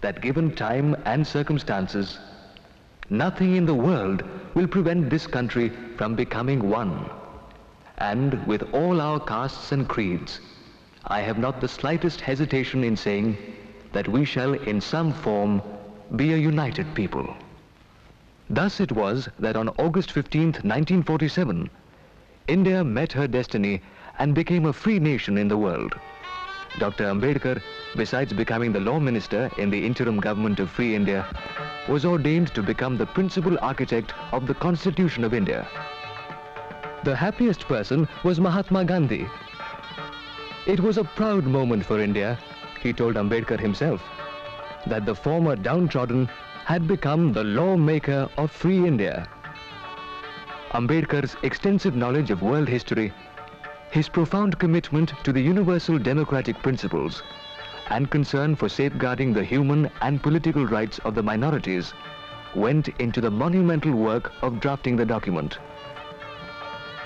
that given time and circumstances, nothing in the world will prevent this country from becoming one. And with all our castes and creeds, I have not the slightest hesitation in saying that we shall in some form be a united people. Thus it was that on August 15th, 1947, India met her destiny and became a free nation in the world. Dr. Ambedkar, besides becoming the law minister in the interim government of Free India, was ordained to become the principal architect of the Constitution of India. The happiest person was Mahatma Gandhi. It was a proud moment for India, he told Ambedkar himself, that the former downtrodden had become the lawmaker of Free India. Ambedkar's extensive knowledge of world history, his profound commitment to the universal democratic principles, and concern for safeguarding the human and political rights of the minorities went into the monumental work of drafting the document.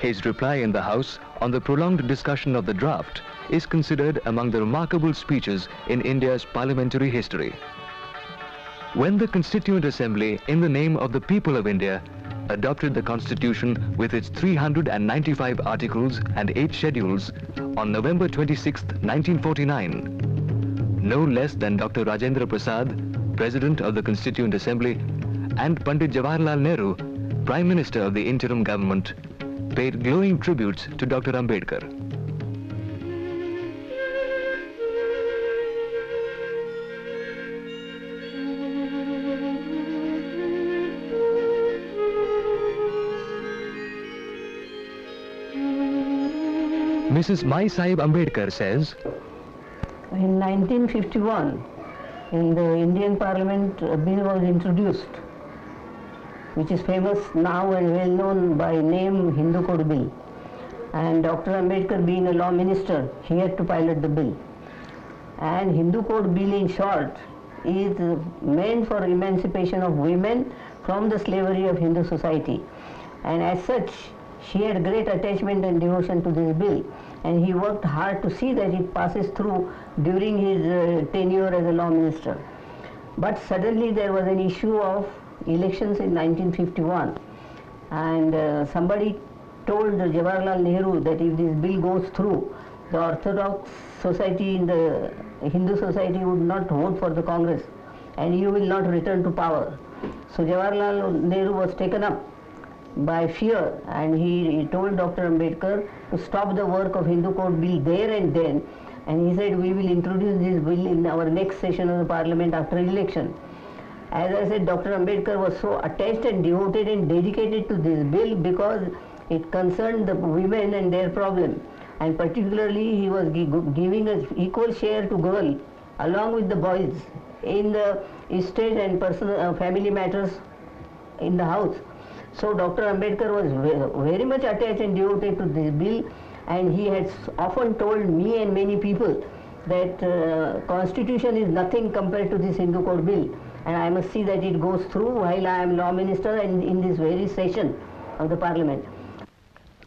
His reply in the House on the prolonged discussion of the draft is considered among the remarkable speeches in India's parliamentary history. When the Constituent Assembly, in the name of the people of India, adopted the Constitution with its 395 articles and 8 schedules on November 26, 1949, no less than Dr. Rajendra Prasad, President of the Constituent Assembly, and Pandit Jawaharlal Nehru, Prime Minister of the interim government, paid glowing tributes to Dr. Ambedkar. Mrs. Mai Sahib Ambedkar says, in 1951, in the Indian Parliament, a bill was introduced, which is famous now and well known by name Hindu Code Bill. And Dr. Ambedkar, being a law minister, he had to pilot the bill. And Hindu Code Bill, in short, is meant for emancipation of women from the slavery of Hindu society. And as such, she had great attachment and devotion to this bill, and he worked hard to see that it passes through during his tenure as a law minister. But suddenly there was an issue of elections in 1951, and somebody told Jawaharlal Nehru that if this bill goes through, the Orthodox society in the Hindu society would not vote for the Congress, and you will not return to power. So Jawaharlal Nehru was taken up by fear, and he told Dr. Ambedkar to stop the work of Hindu Code Bill there and then, and he said, we will introduce this bill in our next session of the Parliament after election. As I said, Dr. Ambedkar was so attached and devoted and dedicated to this bill because it concerned the women and their problem, and particularly he was giving an equal share to girls along with the boys in the estate and personal family matters in the house. So Dr. Ambedkar was very much attached and devoted to this bill, and he has often told me and many people that Constitution is nothing compared to this Hindu Code Bill, and I must see that it goes through while I am law minister and in this very session of the Parliament.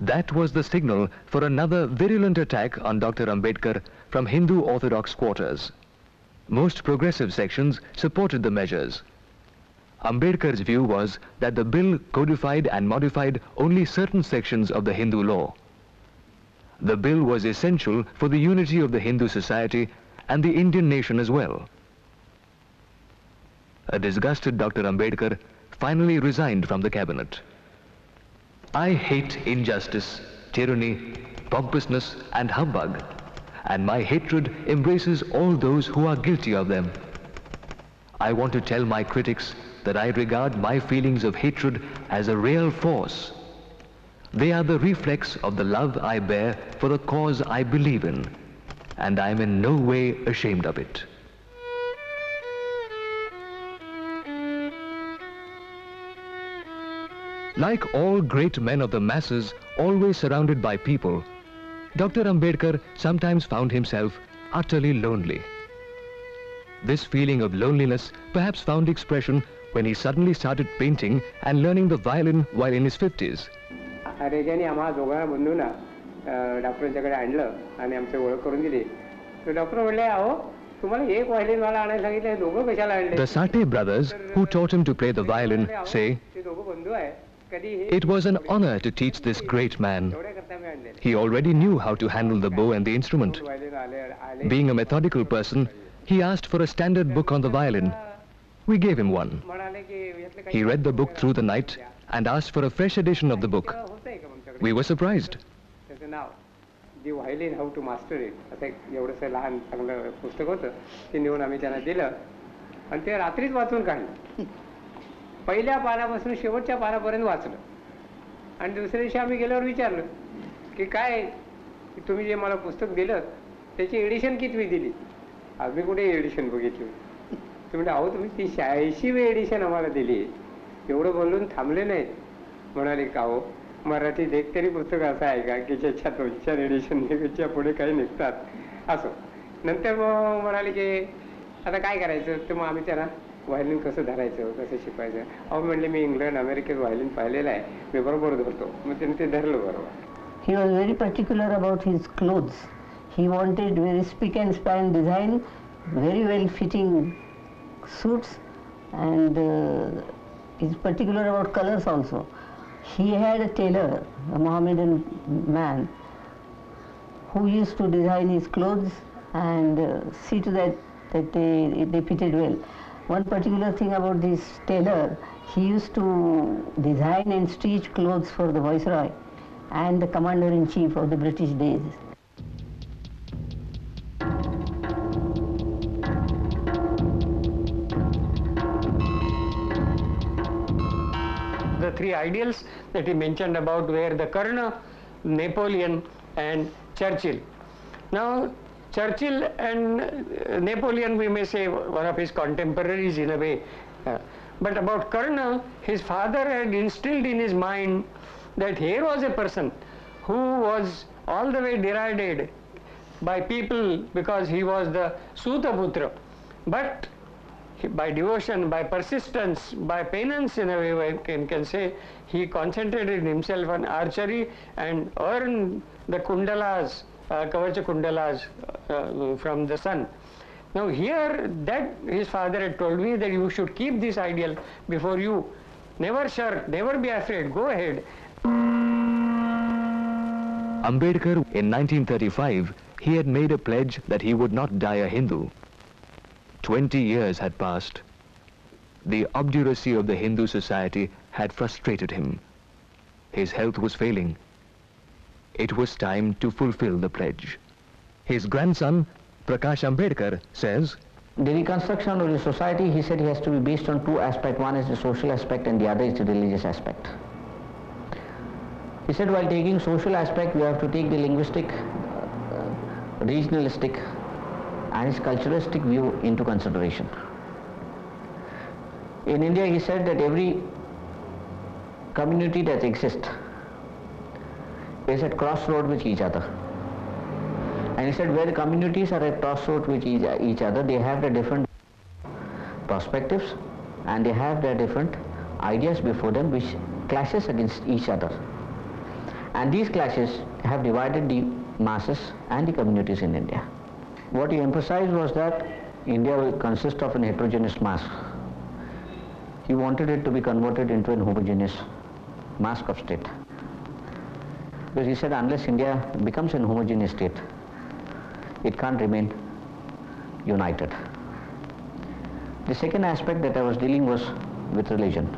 That was the signal for another virulent attack on Dr. Ambedkar from Hindu Orthodox quarters. Most progressive sections supported the measures. Ambedkar's view was that the bill codified and modified only certain sections of the Hindu law. The bill was essential for the unity of the Hindu society and the Indian nation as well. A disgusted Dr. Ambedkar finally resigned from the cabinet. I hate injustice, tyranny, pompousness and humbug, and my hatred embraces all those who are guilty of them. I want to tell my critics that I regard my feelings of hatred as a real force. They are the reflex of the love I bear for the cause I believe in, and I am in no way ashamed of it. Like all great men of the masses, always surrounded by people, Dr. Ambedkar sometimes found himself utterly lonely. This feeling of loneliness perhaps found expression when he suddenly started painting and learning the violin while in his 50s. रेग्याने आम्हा दोघांना बंधूंना डॉक्टरांच्याकडे आणलं आणि आमची ओळख करून दिली. तर doctor म्हणले, अहो तुम्हाला एक व्हायलिन मला आणायला सांगितलं, हे दोघं कशाला आणले? The Sate brothers, who taught him to play the violin, say, ते दोघं बंधू आहे. it was an honor to teach this great man. He already knew how to handle the bow and the instrument. Being a methodical person, He asked for a standard book on the violin. We gave him one. He read the book through the night and asked for a fresh edition of the book. We were surprised. त्याचं नाव the violin how to master it असं एक एवढंसं लहान चांगलं पुस्तक होतं ते नेऊन आम्ही त्यांना दिलं आणि ते रात्रीच वाचून काढलं. पहिल्या पानापासून शेवटच्या पानापर्यंत वाचलं आणि दुसऱ्या दिवशी आम्ही गेल्यावर विचारलं की काय तुम्ही जे मला पुस्तक दिलं त्याची एडिशन कितवी दिली. आम्ही कुठे एडिशन बघितली. तुम्ही अहो तुम्ही ती 86वी एडिशन आम्हाला दिली. एवढं बोलून थांबले नाहीत. म्हणाले का हो मराठीत एक तरी पुस्तक असं आहे का की ज्याच्या 2-4 एडिशन निघायच्या पुढे काही निघतात असं. नंतर मग म्हणाले की आता काय करायचं तर मग आम्ही त्यांना व्हायलिन कसं धरायचं कसं शिकवायचं. अहो म्हणले मी इंग्लंड अमेरिकेत व्हायलिन पाहिलेलं आहे मी बरोबर धरतो. मग त्यांनी ते धरलं बरोबर. He was very particular about his clothes. He wanted very spick and span design, very well fitting suits, and is particular about colors also. He had a tailor, a Mohammedan man, who used to design his clothes and see to that they fitted well. One particular thing about this tailor, he used to design and stitch clothes for the Viceroy and the Commander-in-Chief of the British days. The three ideals that he mentioned about were the Colonel, Napoleon and Churchill. Now Churchill and Napoleon we may say one of his contemporaries in a way. But about Colonel, his father had instilled in his mind that here was a person who was all the way derided by people because he was the Sutaputra. But by devotion, by persistence, by penance in a way one can say, he concentrated himself on archery and earned the kundalas, Kavacha kundalas from the sun. Now here that his father had told me that you should keep this ideal before you. Never shirk, never be afraid, go ahead. Ambedkar, in 1935, he had made a pledge that he would not die a Hindu. 20 years had passed. The obduracy of the Hindu society had frustrated him. His health was failing. It was time to fulfill the pledge. His grandson, Prakash Ambedkar, says, the reconstruction of the society, he said, he has to be based on two aspects. One is the social aspect and the other is the religious aspect. He said while taking social aspect, we have to take the linguistic, regionalistic and his culturalistic view into consideration. In India, he said that every community that exists is at crossroad with each other. And he said where the communities are at crossroad with each other, they have their different perspectives and they have their different ideas before them which clashes against each other. And these clashes have divided the masses and the communities in India. What he emphasized was that India will consist of an heterogeneous mass. He wanted it to be converted into an homogeneous mass of state. Because he said unless India becomes an homogeneous state, it can't remain united. The second aspect that I was dealing was with religion.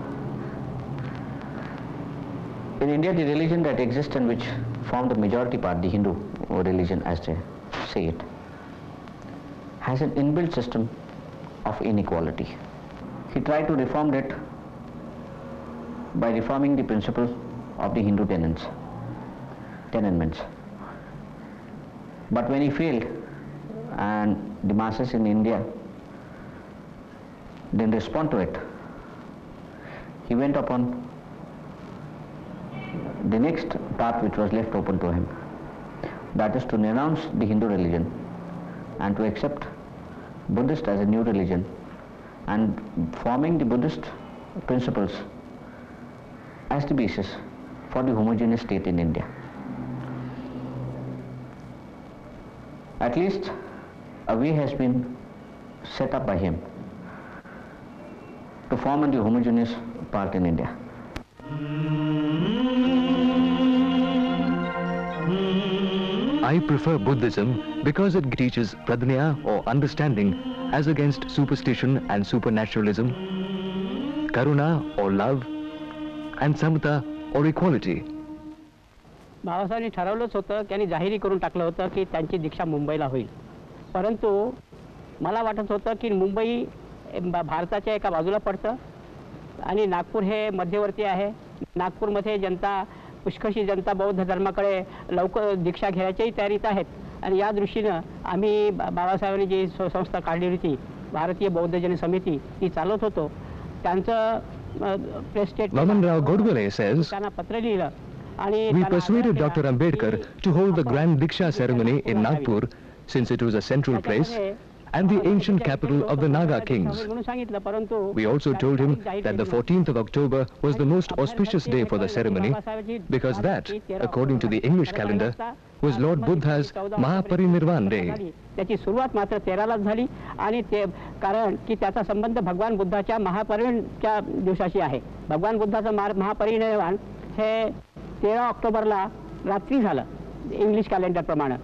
In India, the religion that exists and which formed the majority part, the Hindu religion as they say it, has an inbuilt system of inequality. He tried to reform it by reforming the principle of the Hindu tenements. But when he failed and the masses in India didn't respond to it, he went upon the next path which was left open to him. That is to renounce the Hindu religion and to accept Buddhist as a new religion and forming the Buddhist principles as the basis for the homogeneous state in India. At least a way has been set up by him to form the homogeneous part in India. I prefer Buddhism because it teaches pradnya or understanding as against superstition and supernaturalism, karuna or love, and samata or equality. बाबासाहेबांनी ठरवलंच होतं, त्यांनी जाहीर करून टाकलं होतं की त्यांची दीक्षा मुंबईला होईल. परंतु मला वाटत होतं की मुंबई भारताच्या एका बाजूला पडतं आणि नागपूर हे मध्यवर्ती आहे. नागपूरमध्ये जनता, पुष्कळशी जनता बौद्ध धर्माकडे लवकर दीक्षा घेण्याच्याही तयारीत आहेत. आणि या दृष्टीनं आम्ही बाबासाहेबांनी जी संस्था काढली होती, भारतीय बौद्ध जन समिती, ती चालवत होतो. त्यांचं press statement Vamanrao Godbole says, त्यांना पत्र लिहिलं आणि we persuaded Dr. Ambedkar to hold the grand Diksha ceremony in Nagpur since it was a central place and the ancient capital of the Naga kings. म्हणून सांगितलं. परंतु We also told him that the 14th of October was the most auspicious day for the ceremony because that, according to the English calendar, was Lord Buddha's Mahaparinirvan Day. त्याची सुरुवात मात्र 13लाच झाली आणि ते कारण की त्याचा संबंध भगवान बुद्धाच्या महापरिनिर्वाणाच्या दिवसाशी आहे. भगवान बुद्धाचं महापरिनिर्वाण हे 13 ऑक्टोबरला रात्री झालं इंग्लिश कॅलेंडर प्रमाणे.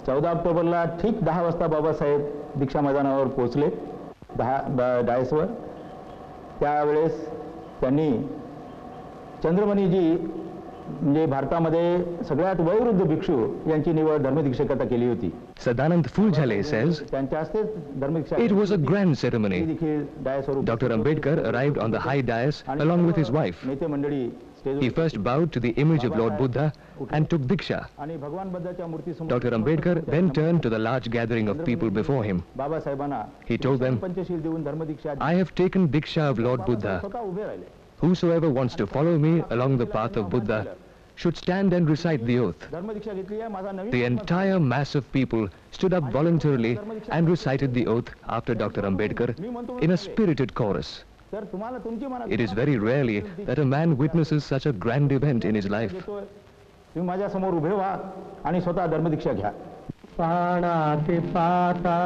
14 ऑक्टोबरला ठीक 10 वाजता बाबासाहेब दीक्षा मैदानावर पोहोचले, डायसवर. त्यावेळेस त्यांनी चंद्रमणीजी म्हणजे भारतामध्ये सगळ्यात वयोवृद्ध भिक्षू यांची निवड धर्मदीक्षकता केली होती. Sadanand Phuljale says, त्यांच्या हस्ते धर्मदीक्षा. it was a grand ceremony. Dr. Ambedkar arrived on the high dais along with his wife. नेते मंडळी He first bowed to the image of Lord Buddha and took Diksha. आणि भगवान बुद्धाच्या मूर्तीसमोर Dr. Ambedkar then turned to the large gathering of people before him. बाबासाहेबांना He told them, Panchsheel देऊन धर्मदीक्षा. I have taken Diksha of Lord Buddha. स्वतः उभे राहिले. Whosoever wants to follow me along the path of Buddha should stand and recite the oath. धर्मदीक्षा घेतली आहे. माझा नवीन The entire mass of people stood up voluntarily and recited the oath after Dr. Ambedkar in a spirited chorus. तर तुम्हाला तुमची मनात It is very rarely that a man witnesses such a grand event in his life. तुम्ही माझ्या समोर उभे व्हा आणि स्वतः धर्मदीक्षा घ्या. पाणाति पाता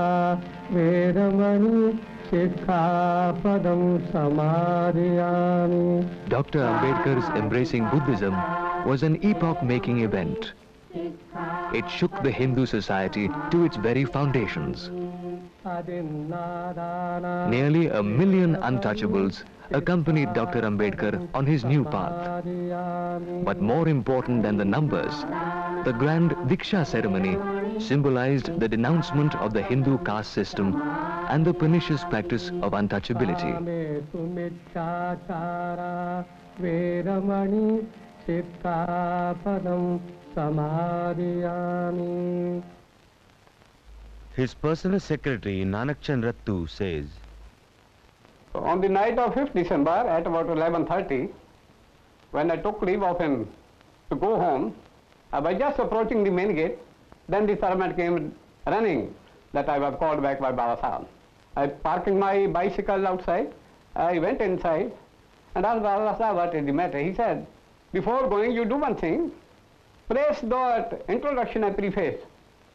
Vedmani शिक्षापदं समादयामि. Dr. Ambedkar's embracing Buddhism was an epoch-making event. It shook the Hindu society to its very foundations. Nearly 1 million untouchables accompanied Dr. Ambedkar on his new path. But more important than the numbers, the grand Diksha ceremony symbolized the denouncement of the Hindu caste system and the pernicious practice of untouchability. His personal secretary Nanak Chand Rattu says, On the night of 5th December at about 11:30, when I took leave of him to go home, I was just approaching the main gate, then the servant came running that I was called back by Baba Sahib. I parking my bicycle outside, I went inside and asked Baba Sahib what is the matter. He said, before going you do one thing, place that introduction and preface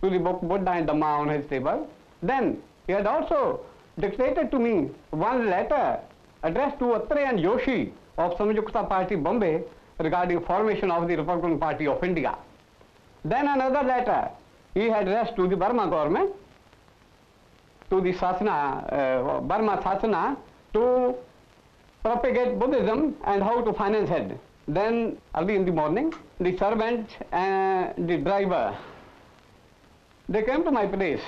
to the book Buddha and Dhamma on his table. Then he had also dictated to me one letter addressed to Atre and Joshi of Samyukta Party Bombay regarding formation of the Republican Party of India. Then another letter he had addressed to the Burma government, to the Sasana, Burma Sasana, to propagate Buddhism and how to finance it. Then early in the morning, the servant and the driver, they came to my place,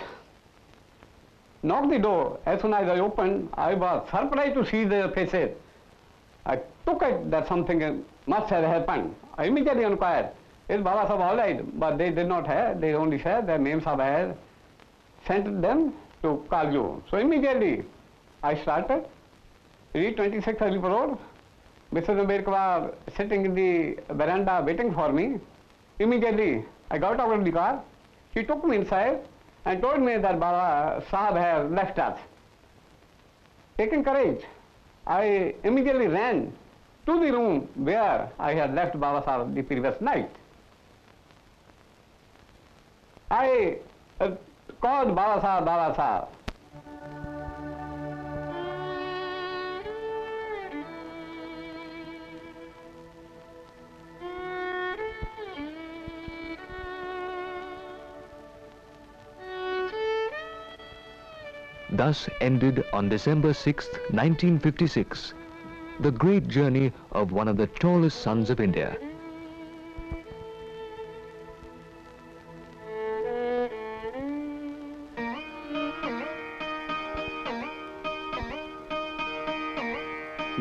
knocked the door. As soon as I opened, I was surprised to see their faces. I took it that something must have happened. I immediately inquired, is Baba Sahib all right? But they did not have, they only said their names are had sent them to call you. So immediately I started, reached 26 Harip Road. Mr. Ambedkar was sitting in the veranda waiting for me. Immediately I got out of the car. He took me inside and told me that Baba Sahib has left us. Taking courage, I immediately ran to the room where I had left Baba Sahib the previous night. I called Baba Sahib, Baba Sahib. Thus ended on December 6, 1956, the great journey of one of the tallest sons of India.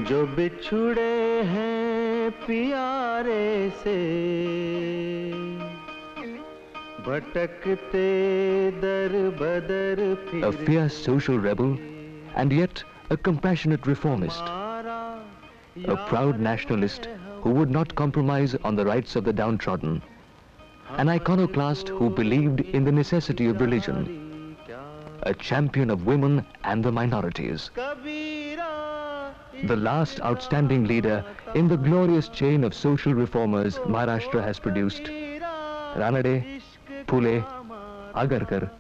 जो बिछुड़े हैं प्यारे से भटकते दर बदर फिर A fierce social rebel and yet a compassionate reformist, a proud nationalist who would not compromise on the rights of the downtrodden, an iconoclast who believed in the necessity of religion, a champion of women and the minorities. The last outstanding leader in the glorious chain of social reformers Maharashtra has produced, Ranade, Phule, Agarkar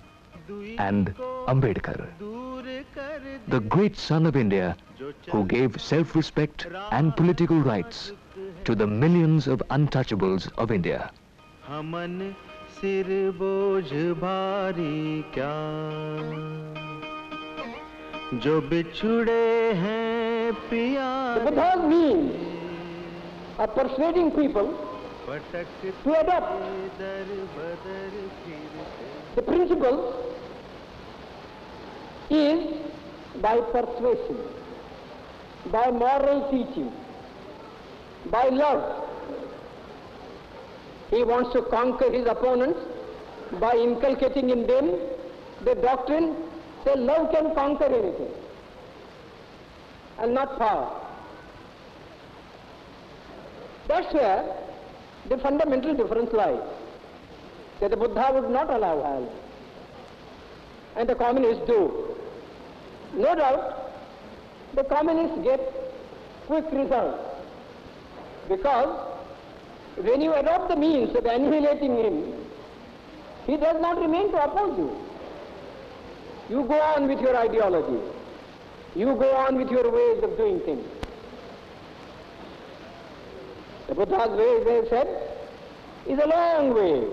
and Ambedkar. The great son of India who gave self-respect and political rights to the millions of untouchables of India. हमन सिर बोझ भारी क्या जो बिछुड़े हैं प्यारे The Buddha's means of persuading people to adopt the principle is by persuasion, by moral teaching, by love. He wants to conquer his opponents by inculcating in them the doctrine that love can conquer anything and not power. That's where the fundamental difference lies, that the Buddha would not allow violence and the communists do. No doubt the communists get quick results because when you adopt the means of annihilating him, he does not remain to oppose you. You go on with your ideology. You go on with your ways of doing things. The Buddha's way, as I have said, is a long way.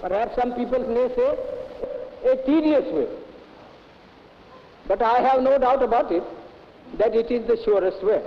Perhaps some people may say a tedious way. But I have no doubt about it that it is the surest way.